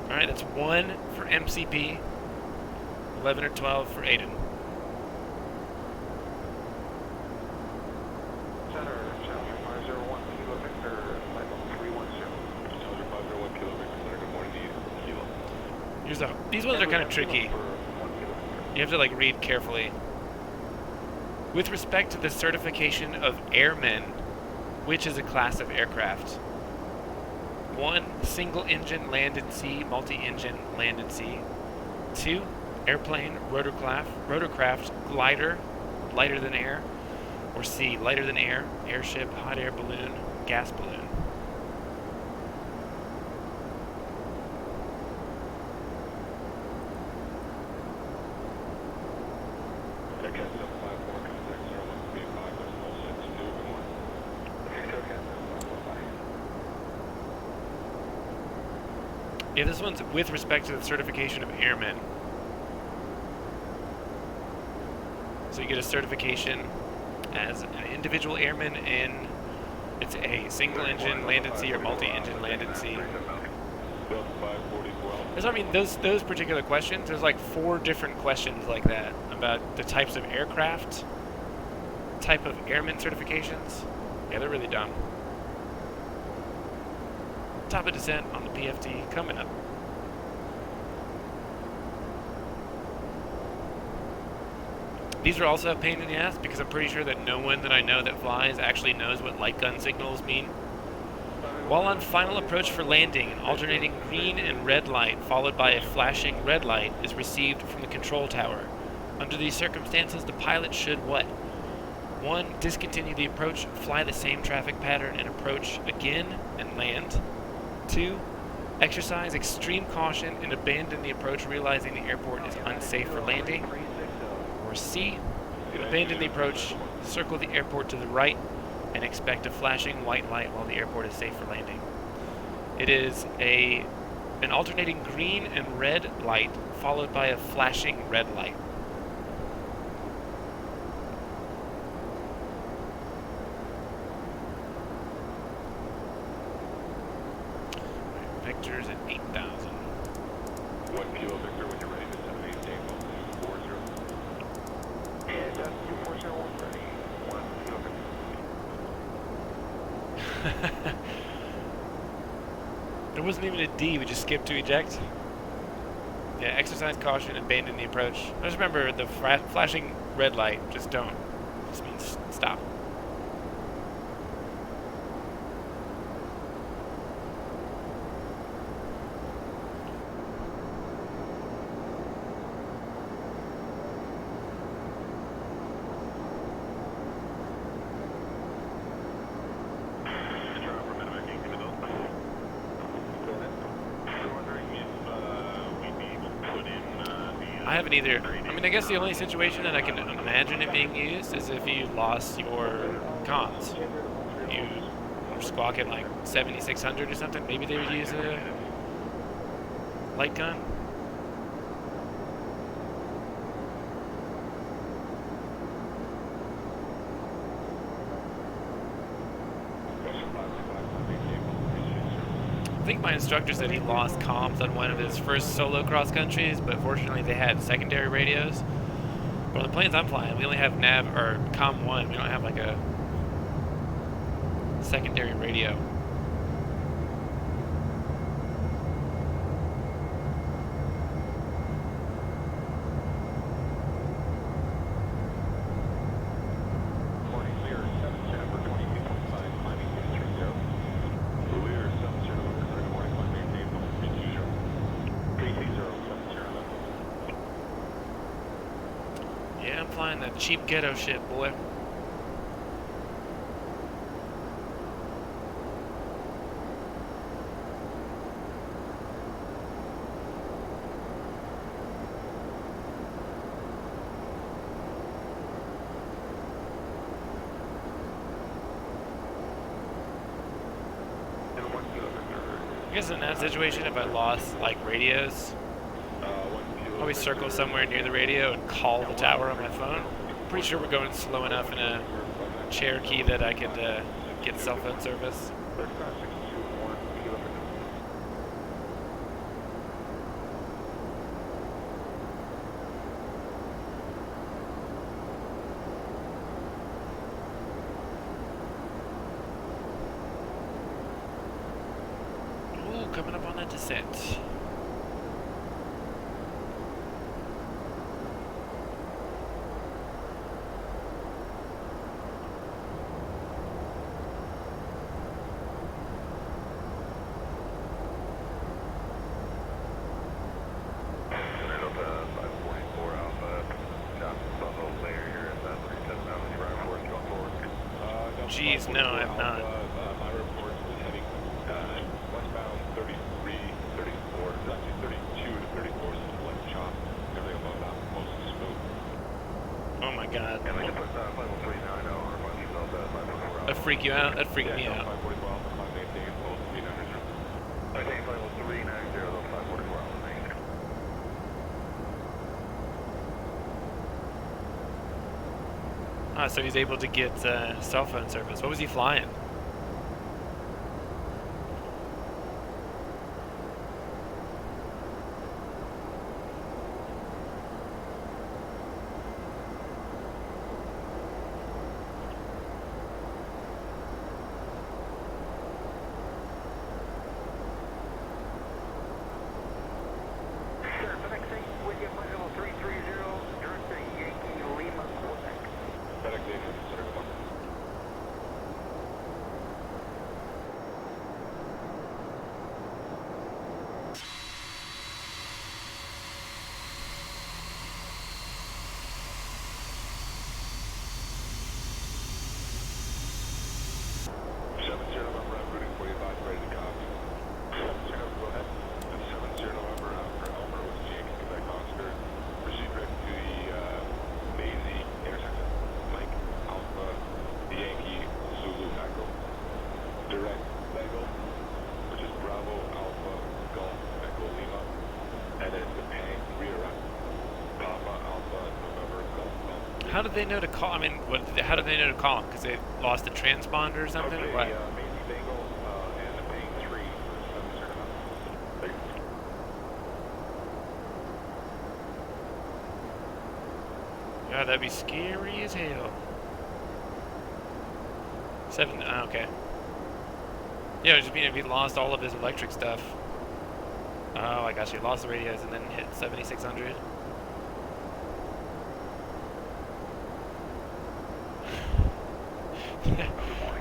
Alright, that's 1 for MCP. 11 or 12 for Aiden. These ones are kind of tricky. You have to read carefully. With respect to the certification of airmen, which is a class of aircraft? 1, single engine land at sea, multi-engine land at sea. 2, airplane, rotorcraft, glider, lighter than air. Or C, lighter than air, airship, hot air balloon, gas balloon. Yeah, this one's with respect to the certification of airmen. So you get a certification as an individual airman in, it's a single engine landed sea or multi-engine landed sea. So, I mean, those particular questions, there's like 4 different questions like that about the types of aircraft, type of airman certifications. Yeah, they're really dumb. Top of descent on the PFT coming up. These are also a pain in the ass because I'm pretty sure that no one that I know that flies actually knows what light gun signals mean. While on final approach for landing, an alternating green and red light followed by a flashing red light is received from the control tower. Under these circumstances, the pilot should what? 1. Discontinue the approach, fly the same traffic pattern and approach again and land. 2. Exercise extreme caution and abandon the approach realizing the airport is unsafe for landing. Or C. Abandon the approach, circle the airport to the right, and expect a flashing white light while the airport is safe for landing. It is an alternating green and red light followed by a flashing red light. Victor's at 8,000. 1 kilo Victor, when you're ready to send me Takeoff 40. Yeah, that's 240, 130. 1 kilo Victor. There wasn't even a D, we just skipped to eject. Yeah, exercise caution, abandon the approach. I just remember the flashing red light, just don't. It just means stop. I haven't either. I mean, I guess the only situation that I can imagine it being used is if you lost your comms. You were squawking like 7600 or something. Maybe they would use a light gun. I think my instructor said he lost comms on one of his first solo cross countries, but fortunately they had secondary radios. But on the planes I'm flying, we only have nav or comm 1. We don't have like a secondary radio. Yeah, I'm flying that cheap ghetto shit, boy. I guess in that situation, if I lost like radios, probably circle somewhere near the radio and call the tower on my phone. Pretty sure we're going slow enough in a Cherokee that I could get cell phone service. Ooh, coming up on that descent. Jeez, no, I have not. My report is heading westbound 33, 34, actually 32 to 34 is the left chop. Everything above that, mostly smooth. Oh my god. And I can put that 539 out, or if I leave out that 544 out. That'd freak you out? That'd freak me out. 540 well, 588, both 390. I think 50390, Ah, so he's able to get cell phone service. What was he flying? How did they know to call? I mean, how did they know to call him? Because they lost a transponder or something? Okay, Or what? Macy Bangle and the paying 3 for 709. God, that'd be scary as hell. 7, okay. Yeah, it would just mean if he lost all of his electric stuff. Oh, I got you. Lost the radios and then hit 7600.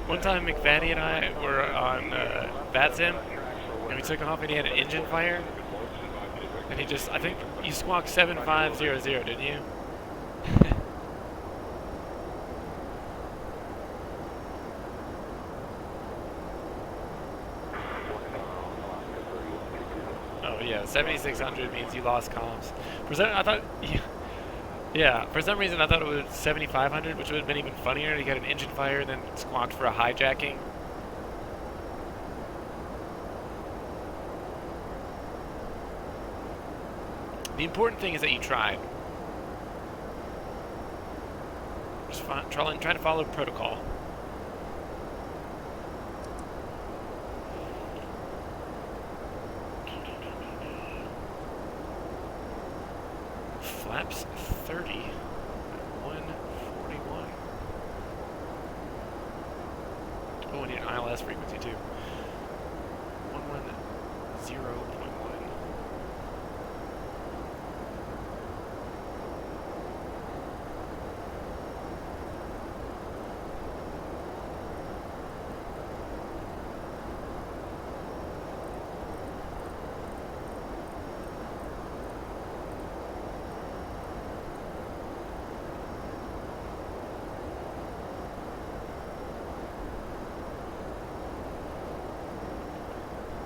One time McFaddy and I were on VATSIM, and we took off and he had an engine fire. And he just, I think you squawked 7500, didn't you? Oh yeah, 7600 means you lost comms. For some, I thought, yeah, for some reason I thought it was 7500, which would have been even funnier. He got an engine fire and then squawked for a hijacking. The important thing is that you tried. Just try to follow protocol. Flaps 30 at 141. Oh, we need an ILS frequency too. 110.1.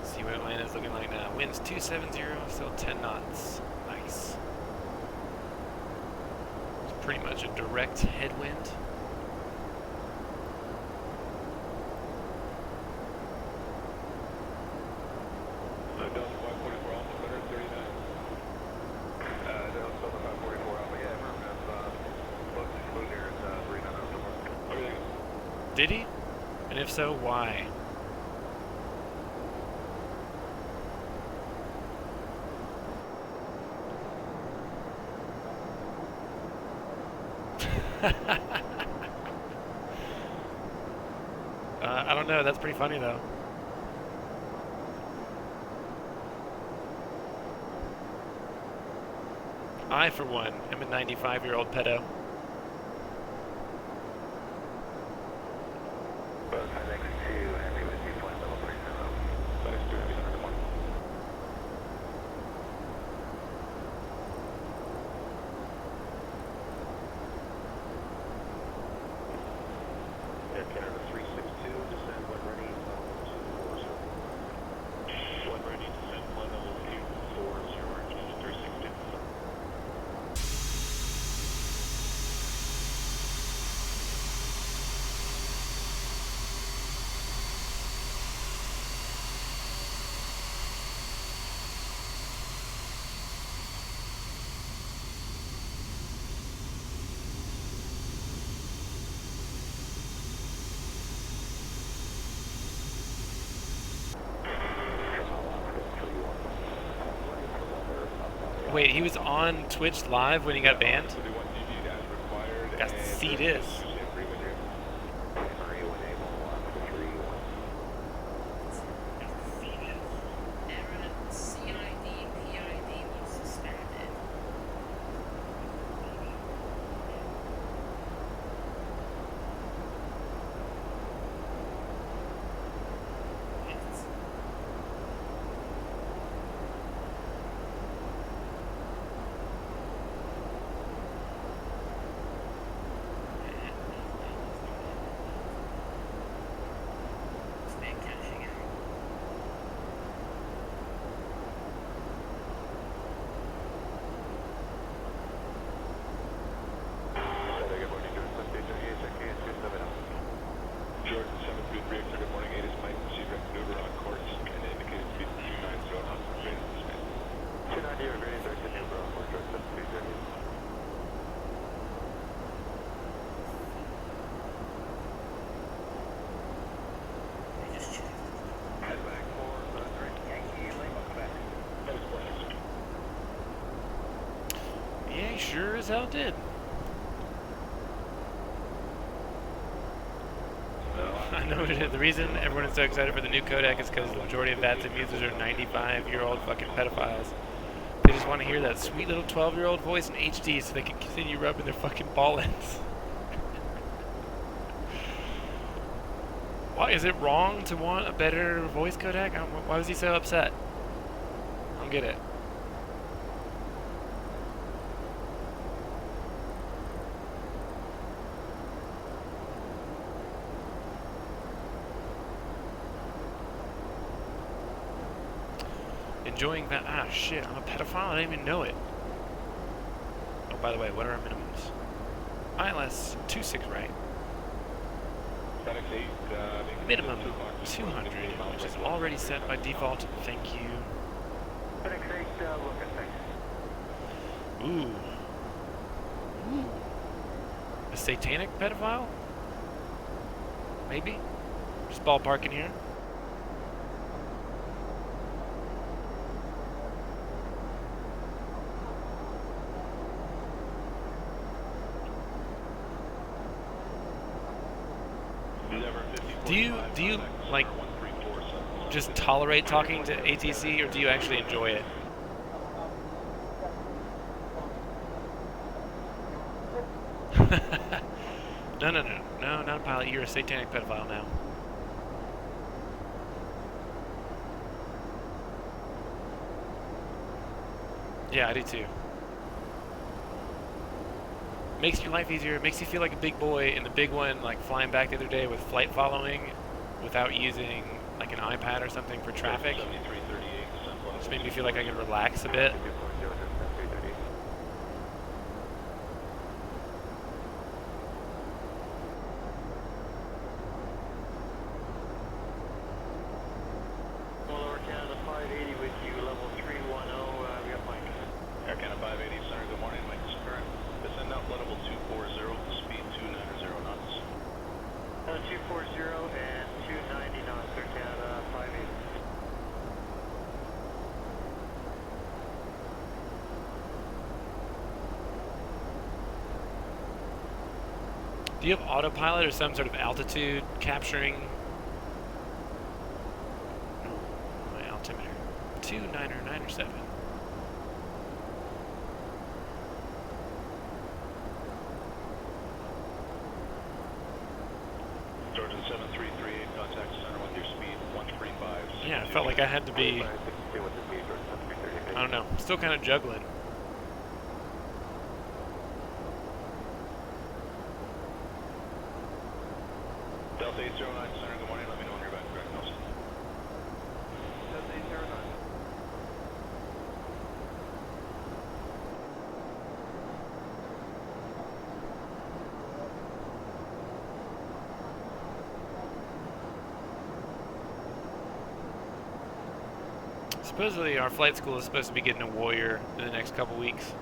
See what Atlanta's looking like now. Winds 270, still 10 knots. Nice. It's pretty much a direct headwind. Did he? And if so, why? I don't know. That's pretty funny, though. I, for one, am a 95-year-old pedo. Wait, he was on Twitch live when he got banned? So they want DD as required. Got to see this. Jordan 733, good morning, 8 is Mike, Seagrant maneuver on course, and indicated speed 290 knots, greater than speed. 290 or greater than maneuver on course, Jordan 733. Head back for Yankee Lima, Quebec. That is correct. Yeah, he sure as hell did. I know what it is. The reason everyone is so excited for the new codec is because the majority of VATSIM users are 95-year-old fucking pedophiles. They just want to hear that sweet little 12-year-old voice in HD so they can continue rubbing their fucking ball ends. Why is it wrong to want a better voice codec? Why was he so upset? I don't get it. Enjoying that. Ah, shit, I'm a pedophile? I didn't even know it. Oh, by the way, what are our minimums? ILS 26 right. FedEx 8, Minimum 200, which is already set by default. Thank you. FedEx 8, look at things. Ooh. Ooh. A satanic pedophile? Maybe? Just ballparking here. Do you like just tolerate talking to ATC, or do you actually enjoy it? No, not a pilot. You're a satanic pedophile now. Yeah, I do too. Makes your life easier. It makes you feel like a big boy. And the big one, like flying back the other day with flight following, without using like an iPad or something for traffic, just made me feel like I could relax a bit. Lower Canada 580 with you, level 310, we got Mike. Air Canada 580, center, good morning, Mike is current. Descend out level 240, speed 290 knots. 240 and 290 knots, Air Canada 580. Do you have autopilot or some sort of altitude capturing? My altimeter. 29 or 9 or 7. Georgia 7338, contact center with your speed 135. Yeah, I felt like I had to be, I don't know, still kind of juggling. Delta 809, center, good morning, let me know when you're back, Greg Nelson. Delta 809. Supposedly our flight school is supposed to be getting a Warrior in the next couple weeks.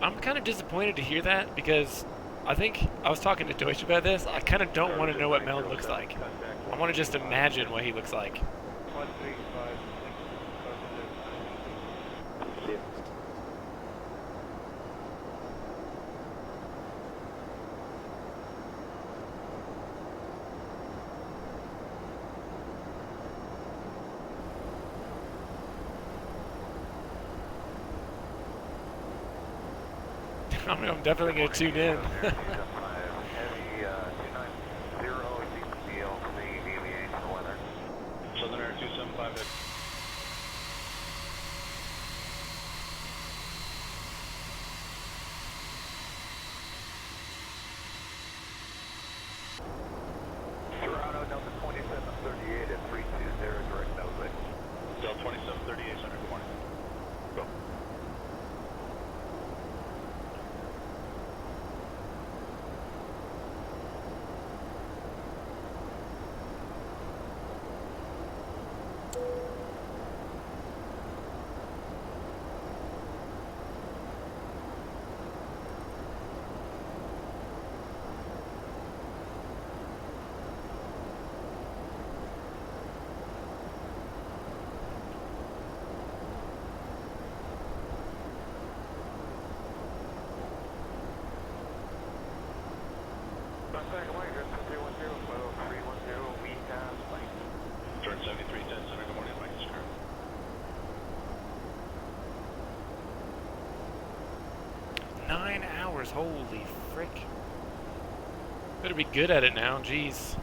I'm kind of disappointed to hear that because I think I was talking to Deutsch about this. I kind of don't want to know what Mel looks like. I want to just imagine what he looks like. 1356. I'm definitely going to tune in. Southern Air 275. Toronto, Delta 2738 at 320, direct nose. Delta 2738, Center, good morning. Go. Turn 7310, Center, good morning. Mike is current. Nine hours, holy frick. Better be good at it now, jeez.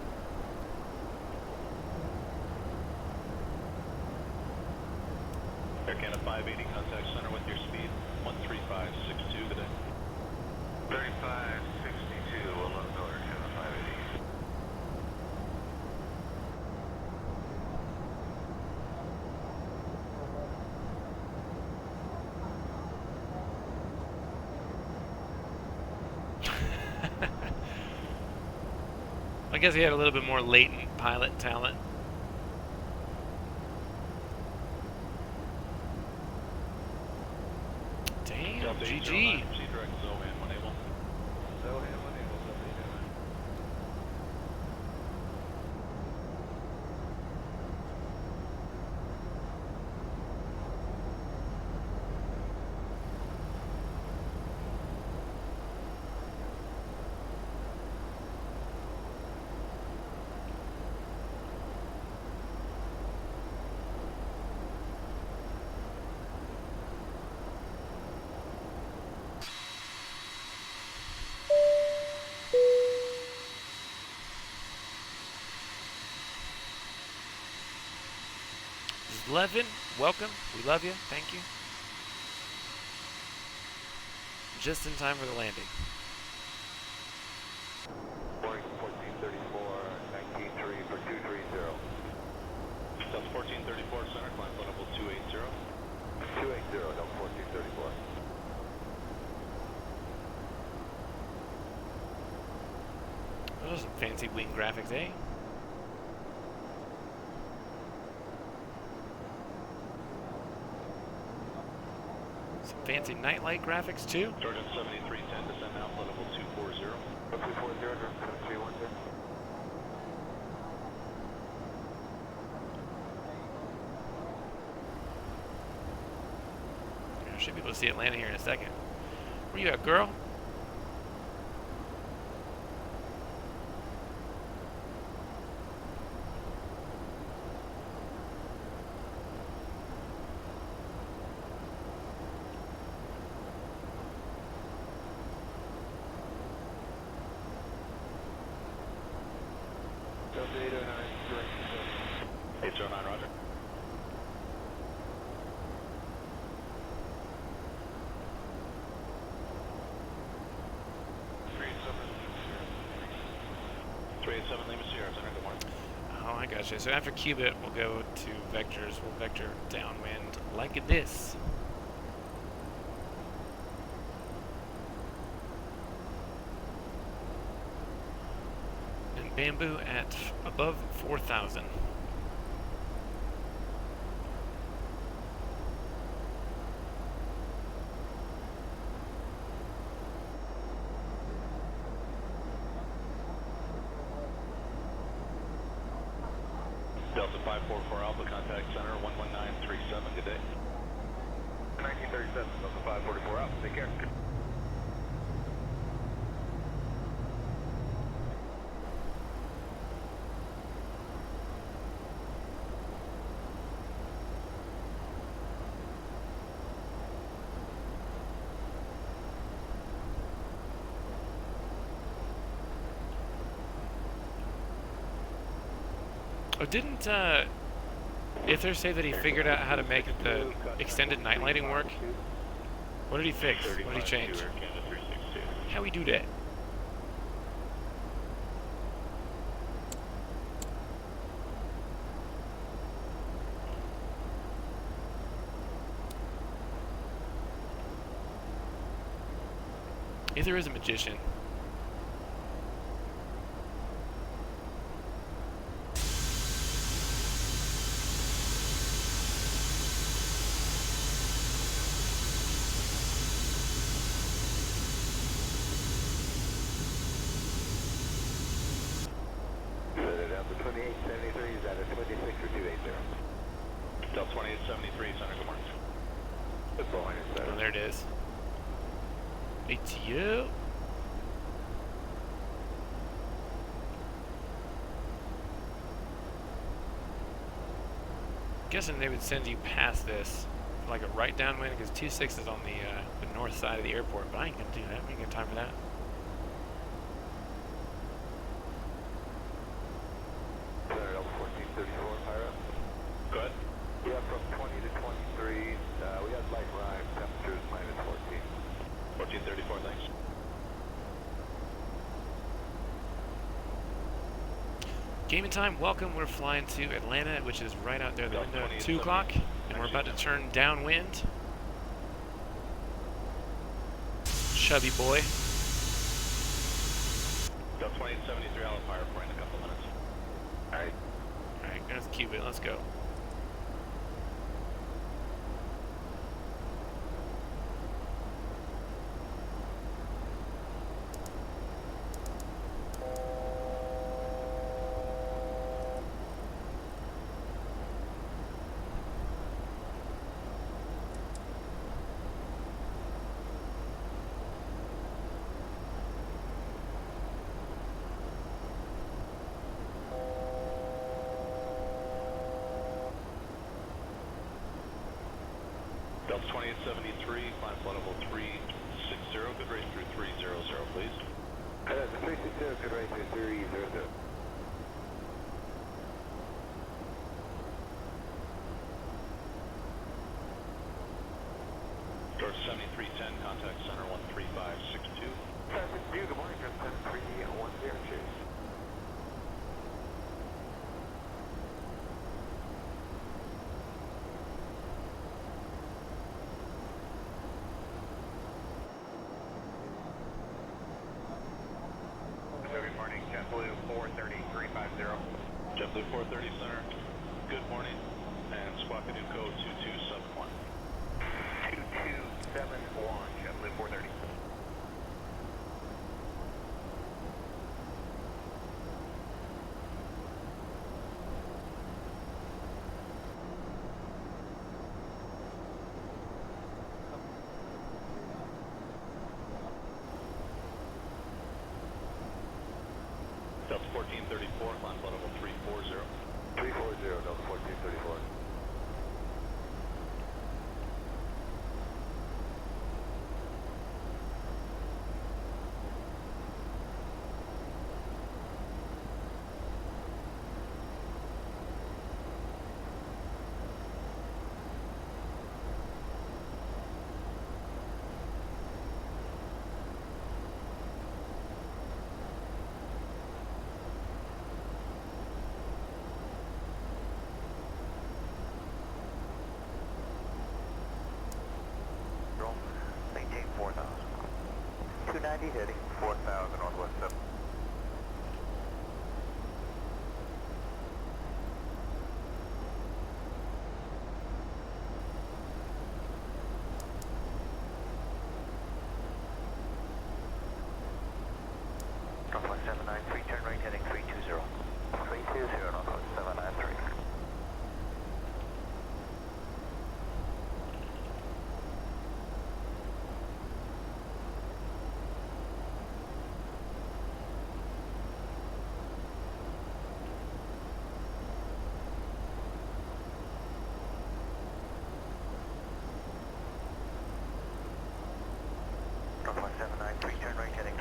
Air Canada 580, contact center with your speed 13562, good day. 3562, we'll look over Air Canada 580. I guess he had a little bit more latent pilot talent. Damn, Delta GG. 809, proceed direct Zohan, unable. Zohan, unable, Levin, welcome. We love you. Thank you. Just in time for the landing. Boeing 1434, 193 for 230. Delta 1434, center, climb level 280. 280, Delta 1434. Those are some fancy wing graphics, eh? Some fancy nightlight graphics too. Georgia 7310, descend now, level 240. 240, 7310. I should be able to see it landing here in a second. Where you at, girl? Delta 809, direct 809, roger. Lima Sierra, center, good morning. Oh, I gotcha. So after Cubit, we'll go to vectors. We'll vector downwind like this. And bamboo at above 4,000. Delta 544 Alpha, contact center 11937, good day. 1937, Delta 544 Alpha, take care. Oh, didn't Ither say that he figured out how to make the extended night lighting work? What did he fix? What did he change? How he do that? Ither is a magician. Delta 2873, is that a 26 or 280? Delta 2873, center, good morning. Good morning, sir. Oh, there it is. ATO. Guessing they would send you past this, like a right downwind, because 26 is on the north side of the airport. But I ain't gonna do that. We ain't got time for that. Center, Delta 1434, Pyro. Go ahead. Yeah, from 20 to 23, we had light rise, temperatures minus 14. 1434, thanks. Gaming time, welcome. We're flying to Atlanta, which is right out there, the window at 2 o'clock, and we're about to turn downwind. Chubby boy. Delta 2873, I'll fire for in a couple minutes. Alright. Alright, that's Cuba. Let's go. Delta 2873, climb flight level 360, good race through 300, please. 360, good race through 300. Door 7310, contact center 13562. Good morning, just 310, cheers. Good morning, JetBlue 430-350. JetBlue 430 center, good morning, and squawk a new code 2271. 2271, JetBlue 430. Delta 1434, climb flight level 340. 340, Delta 1434. Maintain 4,000. 290 heading 4,000 Northwest 7. Northwest 793, turn right heading 320. 320, Northwest 793.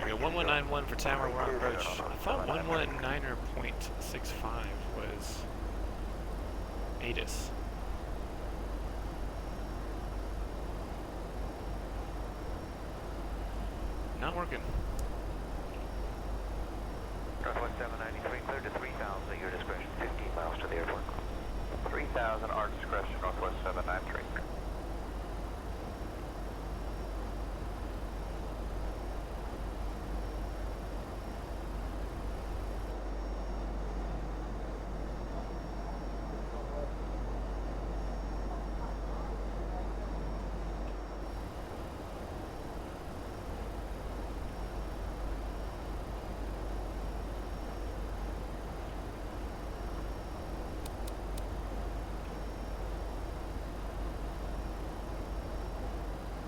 We got 1191 for tower, we're on approach. I thought 119.65 was ATIS. Not working. Northwest 793, clear to 3,000 at your discretion, 15 miles to the airport. 3,000, our discretion, Northwest 793.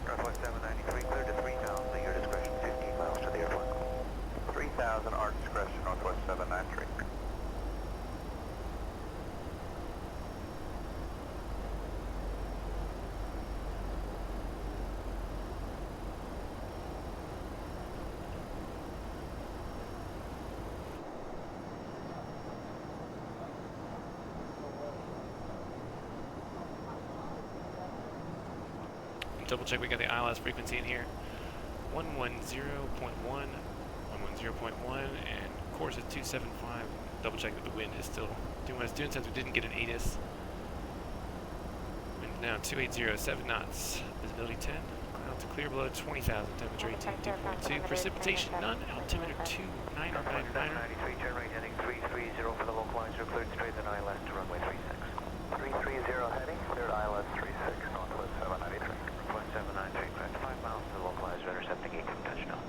Northwest 793, clear to 3,000 at your discretion, 15 miles to the airport. 3,000, our discretion, Northwest 793. Double check we got the ILS frequency in here. 110.1, 110.1, and course is 275. Double check that the wind is still doing what it's doing since we didn't get an ATIS. Wind now 280, 7 knots. Visibility 10. Clouds clear below 20,000. Temperature 18, 2.2. Precipitation none. Altimeter 2, 9 or 9 or 9. 93, turn right heading 330 for the localizer, cleared straight then ILS to runway 36. 330 heading, cleared ILS 36, Northwest 793. Northwest 793, correct, 5 miles to the localizer, intercepting 8 from touchdown.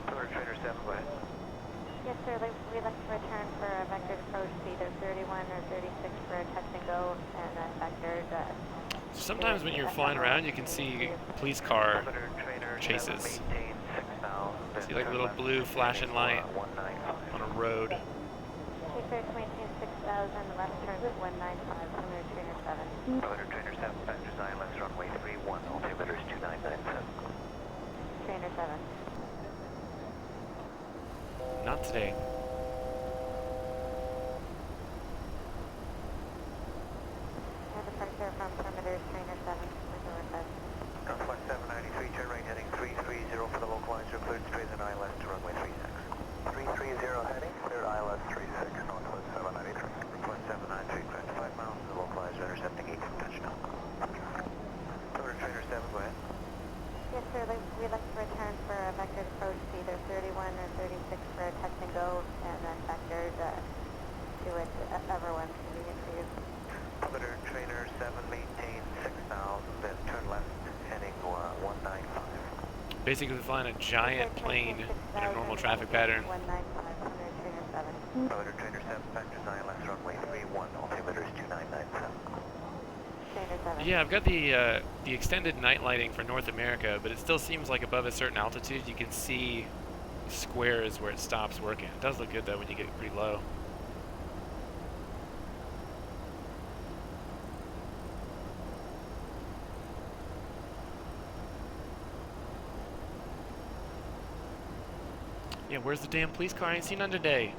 Third trainer 7, go ahead. Yes, sir, we'd like to return for a vectored approach to either 31 or 36 for a touch and go, and then vectored. Sometimes when you're flying around, you can see police car chases. See like a little blue flashing light on a road. Clear to maintain 6,000, left turn 195, Thunder Trainer 7. Thunder Trainer 7, factors ILS runway 31, altimeter is 2997. Trainer 7. Not today. Departure from perimeter Trainer 7, Northwest. Northwest 793, turn right heading 330 for the localizer, cleared straight then ILS to runway 36. 330 heading, cleared ILS 36, Northwest 793. Northwest 793, correct, 5 miles to the localizer, intercepting 8 from touchdown. Thunder Trainer 7, go ahead. Yes, sir, we'd like to return for a vectored approach to either 31 or 36 for a touch and go, and then vectored to whichever one's convenient for you. Thunder Trainer 7, maintain 6,000, then turn left heading 195. Basically flying a giant plane in a normal traffic pattern. 195, Thunder Trainer 7. Thunder Trainer 7, factors ILS runway 31, altimeter is 2997. Trainer 7. Yeah, I've got the extended night lighting for North America, but it still seems like above a certain altitude you can see squares where it stops working. It does look good though when you get pretty low. Yeah, where's the damn police car? I ain't seen none today.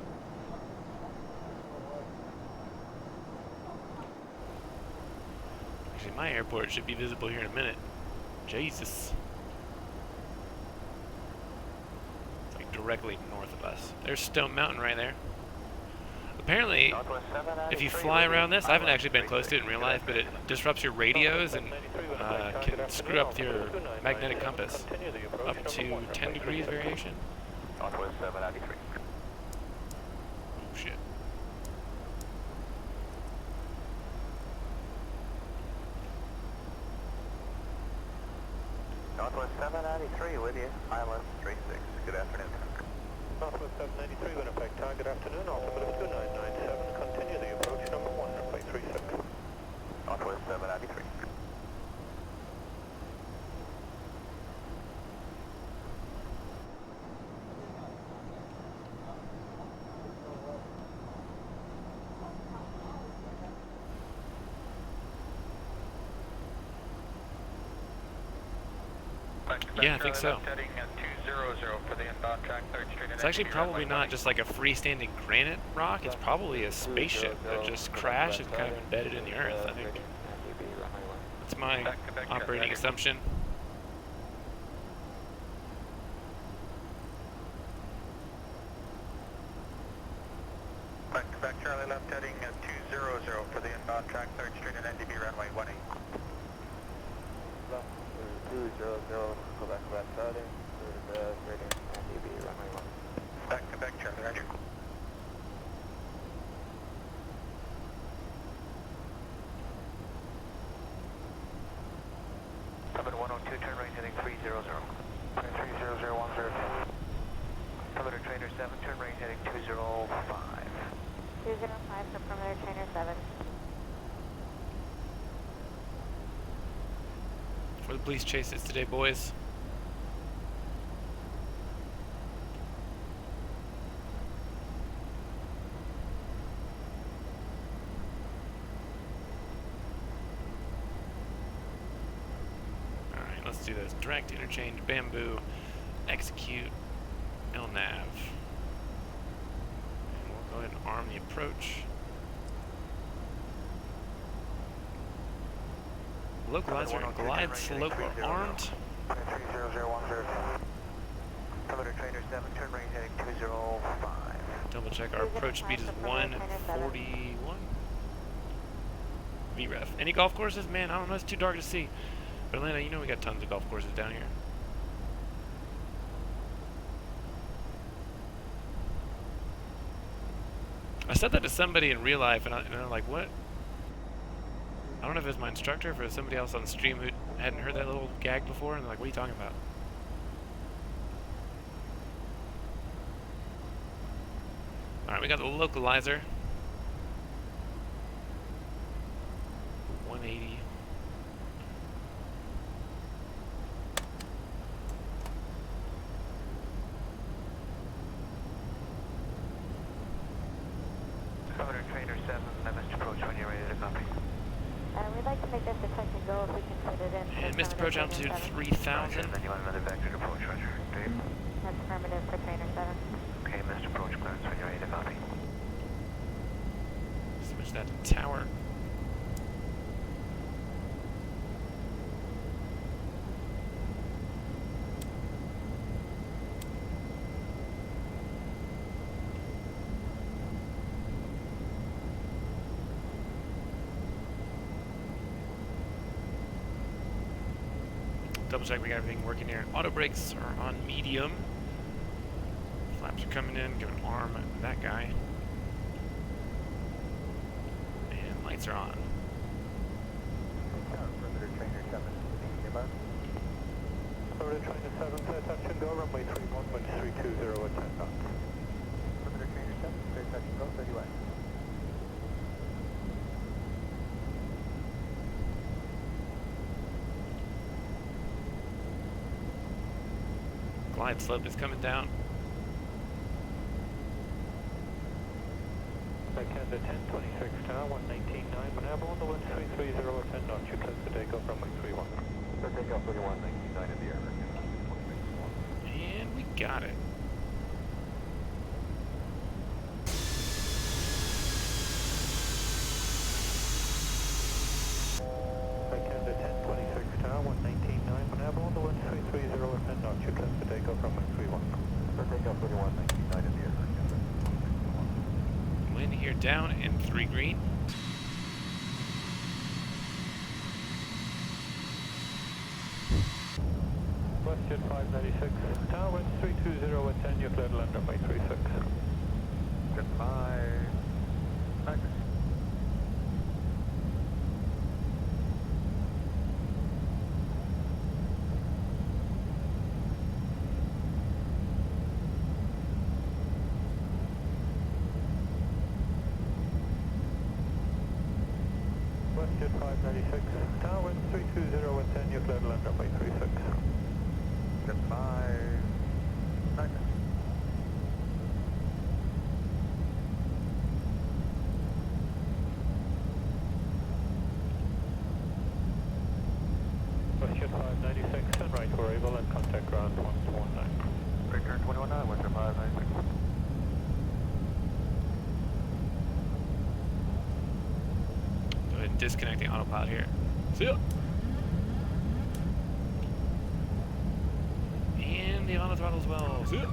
Actually, my airport should be visible here in a minute. Jesus. It's like directly north of us. There's Stone Mountain right there. Apparently, if you fly around this, I haven't actually been close to it in real life, but it disrupts your radios and can screw up your magnetic compass. Up to 10 degrees variation. Northwest 793. Oh shit. Northwest 793 with you, ILS 36. Good afternoon. Northwest 793, Winnipeg, target afternoon, altimeter 2997, continue the approach number 1, runway 36. Northwest 793. Yeah, I think so. Heading at for the inbound track, 3rd Street. It's actually probably not just like a freestanding granite rock. It's probably a spaceship that just crashed and kind of embedded in the earth, I think. That's my operating assumption. Back Charlie left heading 200 for the inbound track, 3rd Street and NDB runway 18. Left 200, go back Charlie, rating NDB runway 1. Back Charlie, roger. Summit 102, turn right heading 300. 30010. Perimeter trainer 7, turn right heading 205. 205 for perimeter trainer 7. Where the police chase is today, boys. Alright, let's do this. Direct, interchange, bamboo, execute, LNAV. And we'll go ahead and arm the approach. Localizer and glide slope are armed. 30010. Perimeter trainer 7, turn right heading 205. Double check our approach speed is 141. VREF. Any golf courses? Man, I don't know, it's too dark to see. But Atlanta, you know we got tons of golf courses down here. I said that to somebody in real life, and I'm like, what? I don't know if it was my instructor or if it was somebody else on the stream who hadn't heard that little gag before, and they're like, what are you talking about? Alright, we got the localizer. 180. Perimeter trainer 7, missed approach when you're ready to copy. We'd like to make this a touch and go if we can fit it in. And missed approach altitude 3,000. Then you want another vector approach, roger. Dave? That's affirmative for trainer 7. Okay, missed approach clearance when you're ready to copy. Switch that to tower. Double check we got everything working here. Auto brakes are on medium. Flaps are coming in, giving arm that guy. And lights are on. Perimeter trainer 7, nearby. Perimeter trainer 7, clear touch and go, runway 31, wind 320 at 10 knots. Perimeter trainer 7, clear touch and go, 30 west. Glide slope is coming down. Backhand at 1026 tower, 119.9, when airborne, the wind 330 at 10 knots, you close the takeoff runway 31. So takeoff 31, 19.9 in the air. And we got it. Backhand at 1026 tower, 119.9, when airborne, the wind 330 at 10 knots, you close the takeoff runway 31. So takeoff 31, 19.9 in the air. Wind here down and 3 green. Westjet 596 tower, wind 320 at 10, you cleared land runway 36. Goodbye. Thanks. Westjet 596 tower, wind 320 at 10, you cleared land runway 36. Goodbye. Thanks. Westjet 596 and right for able and contact ground 119. Turn 21 Western 596. Go ahead and disconnect the autopilot here. See ya. And the auto throttle as well. See ya.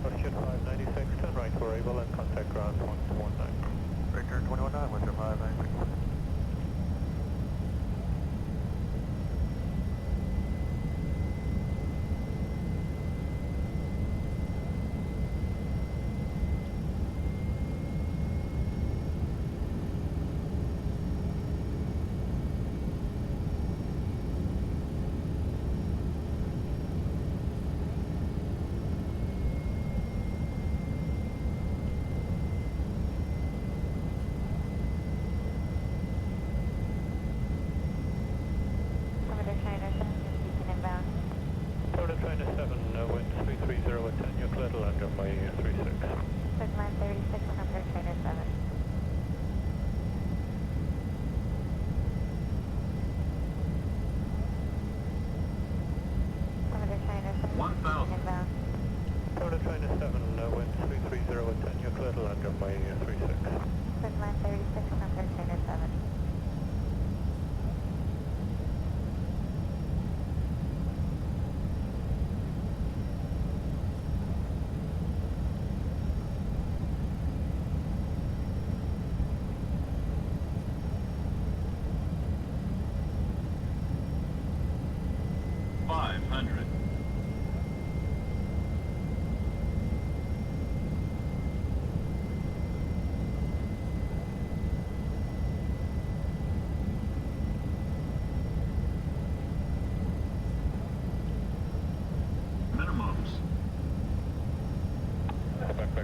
Question 596, turn right for Able and contact ground 119. Right turn 21 Western 596. China 7, wind 330 at 10, you're clear to land on my 36. Line 36, Hunter China 7. Hunter China 7, 1000. inbound. China 7, wind 330 at 10, you're clear to land on my 36. Line 36, Hunter China 7.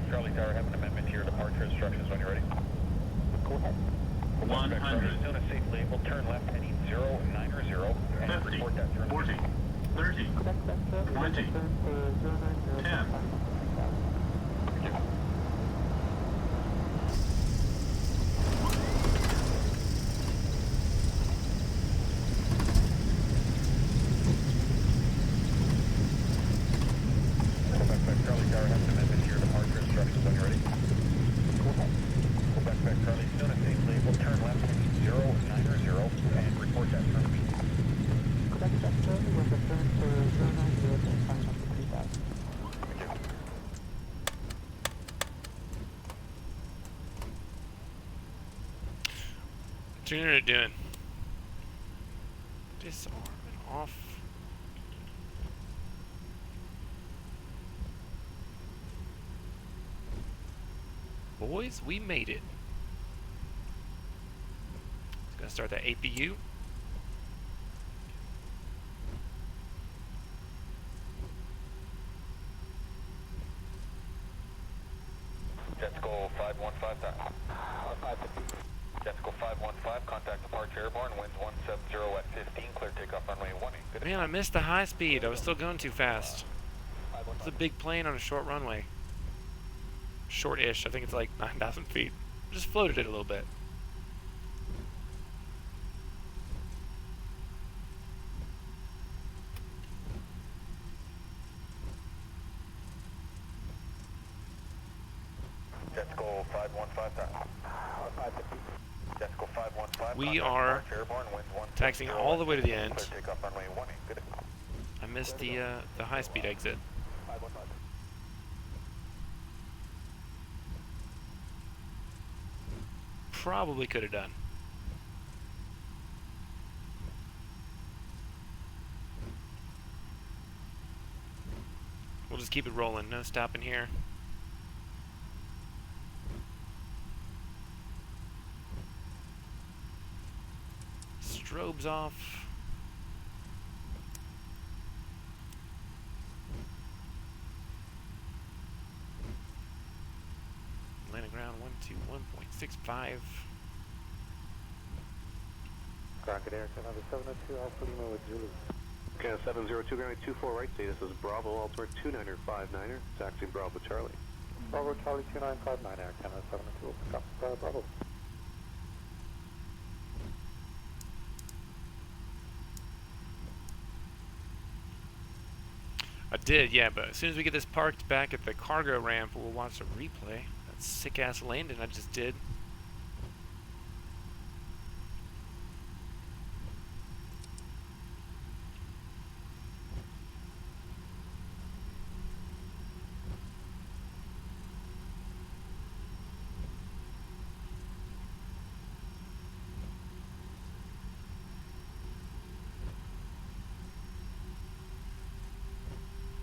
Charlie Tower, have an amendment to your departure instructions when you're ready. Go ahead. 100. As soon as safely able, turn left heading 090 and 50, report that turn. 40, 30, 20, 10. Charlie Tower, have an amendment to your departure instructions when you're ready. Go ahead. Quebec, Charlie, as soon as safely able, turn left heading 090 and report that turn. Quebec, Charlie, with a turn for 090 and sign up to 3000. Thank you. What's your internet doing? Disarm and off. Boys, we made it. It's gonna start that APU. Jets go 515. Jets go 515. Contact departure airborne. Winds 170 at 15. Clear takeoff runway 18. Good. Man, I missed the high speed. I was still going too fast. It's a big plane on a short runway. Short-ish. I think it's like 9,000 feet. Just floated it a little bit. Jets go 515. Jets go 515. We are taxiing all the way to the end. Clear takeoff runway 18. Good. I missed the high-speed exit. Probably could have done. We'll just keep it rolling. No stopping here. Strobes off. Landing ground 121.65. Rocket Air, another 702 Alpha Lima with Zulu. Okay, 702 Granite 24 right, status is Bravo, altimeter 2959er, taxi Bravo Charlie. Bravo Charlie 2959, Air Canada 702, pick up Bravo. I did, yeah, but as soon as we get this parked back at the cargo ramp, we'll watch a replay. That sick-ass landing I just did.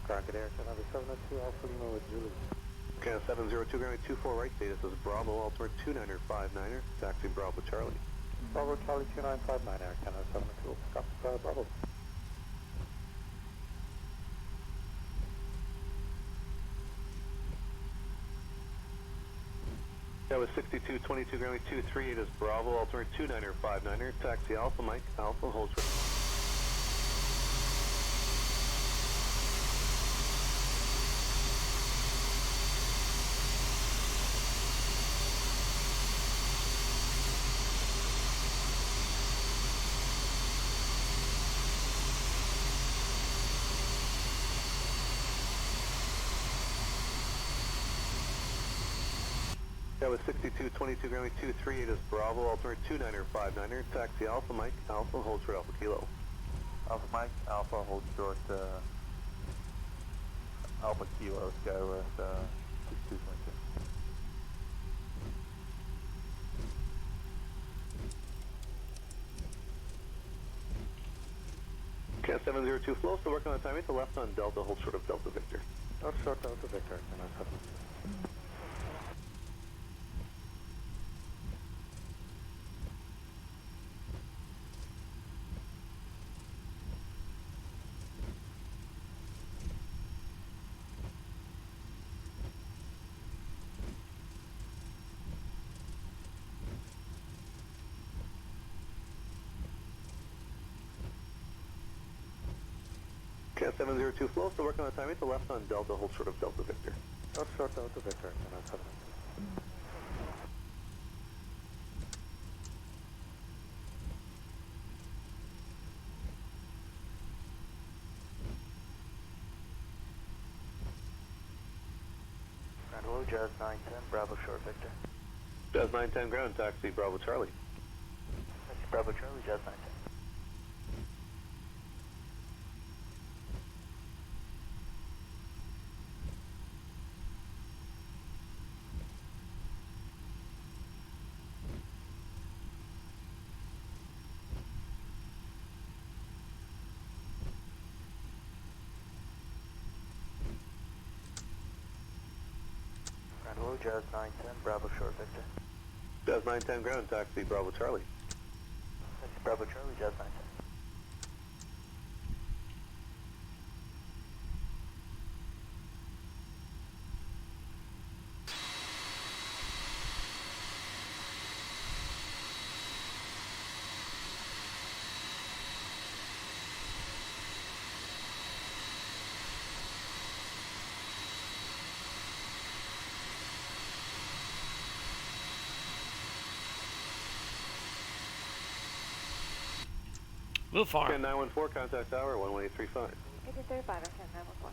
Rocket Air Canada 702, Alpha Lima with Zulu. Okay, 702 Granite 24 right, status is Bravo, altimeter 2959er, taxi Bravo Charlie. Bravo Charlie 2959, Air Canada 702, pick up Bravo. That was 6222 Granite 238 is Bravo, altimeter 2959er, taxi Alpha Mike, Alpha holds for... That was 6222 Granite 238 is Bravo, altimeter 2959er, taxi Alpha Mike, Alpha holds for Alpha Kilo. Alpha Mike, Alpha holds short, Alpha Kilo, sky west, 6222. Okay, 702 flow, still working on timing to left on Delta, hold short of Delta Victor. That's short Delta Victor, Canada 702. Okay, 702 flow, still working on timing to left on Delta, hold short of Delta Victor. That's short Delta Victor, Canada 702. Ground hello, Jazz 910, Bravo short Victor. Jazz 910 ground, taxi Bravo Charlie. Taxi Bravo Charlie, Jazz 910. Hello, Jazz 910, Bravo short Victor. Jazz 910 ground, taxi Bravo Charlie. Taxi Bravo Charlie, Jazz 910. A little far. 914, contact tower, 11835. 1835, I can 911.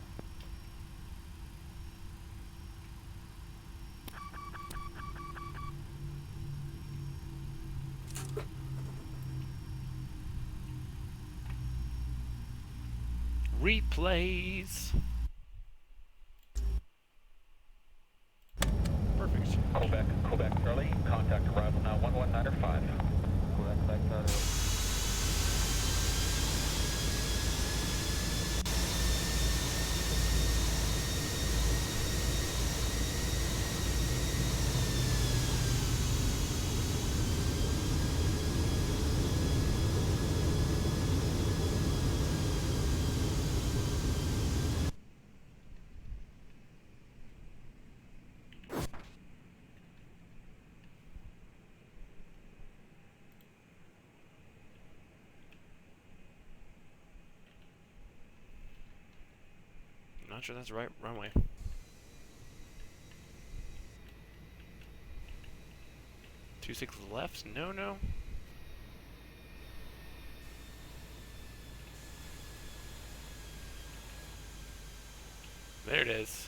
Replays. Perfect. Quebec Charlie, contact arrival now 11905. Quebec, back out. Not sure that's the right runway. Two six left? No. There it is.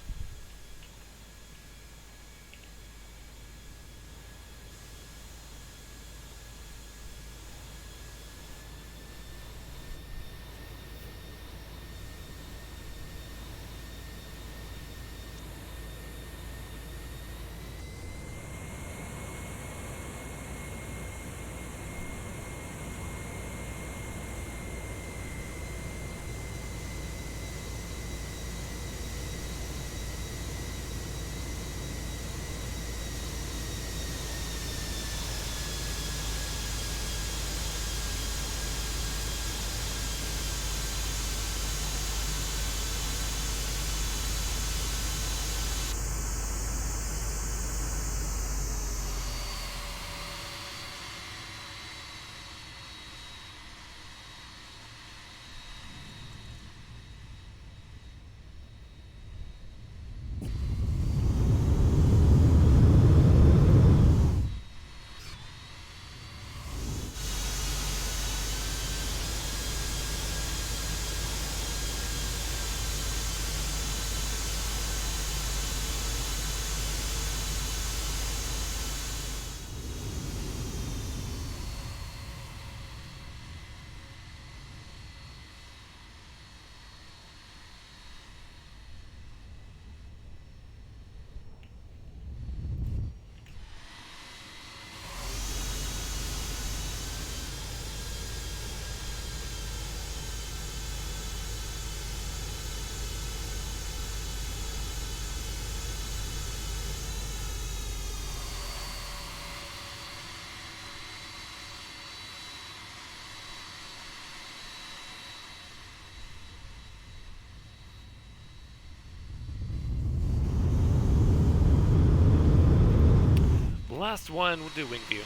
Last one, we'll do wing view.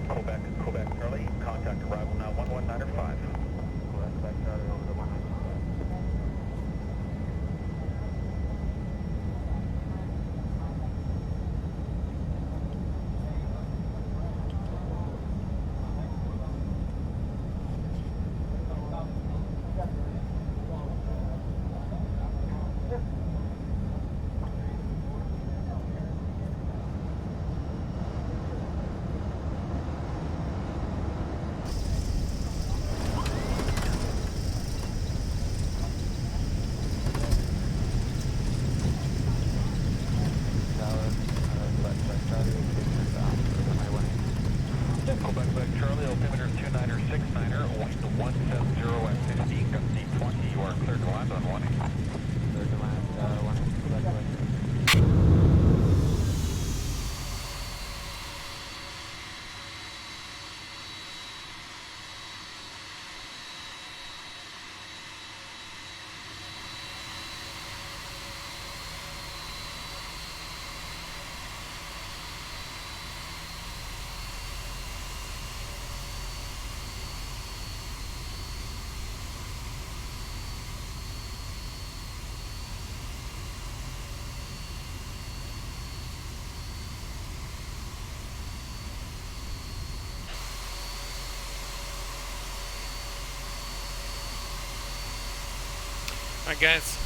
Quebec Charlie, contact arrival now 119.5. Quebec Charlie over the 1. Quebec Charlie, altimeter 29er 69er, wind 170 at 15, gusty 20. You are cleared to land on 1. Cleared to land 1. Quebec. Alright guys,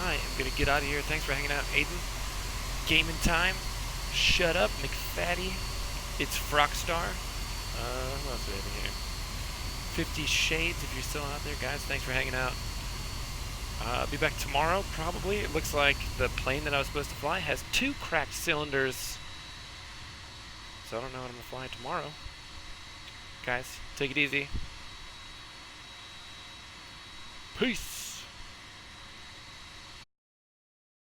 I am going to get out of here. Thanks for hanging out, Aiden. Gaming time. Shut up, McFatty. It's Frockstar. What else do we have in here? 50 Shades, if you're still out there, guys. Thanks for hanging out. I'll be back tomorrow, probably. It looks like the plane that I was supposed to fly has 2 cracked cylinders. So I don't know what I'm going to fly tomorrow. Guys, take it easy. Peace.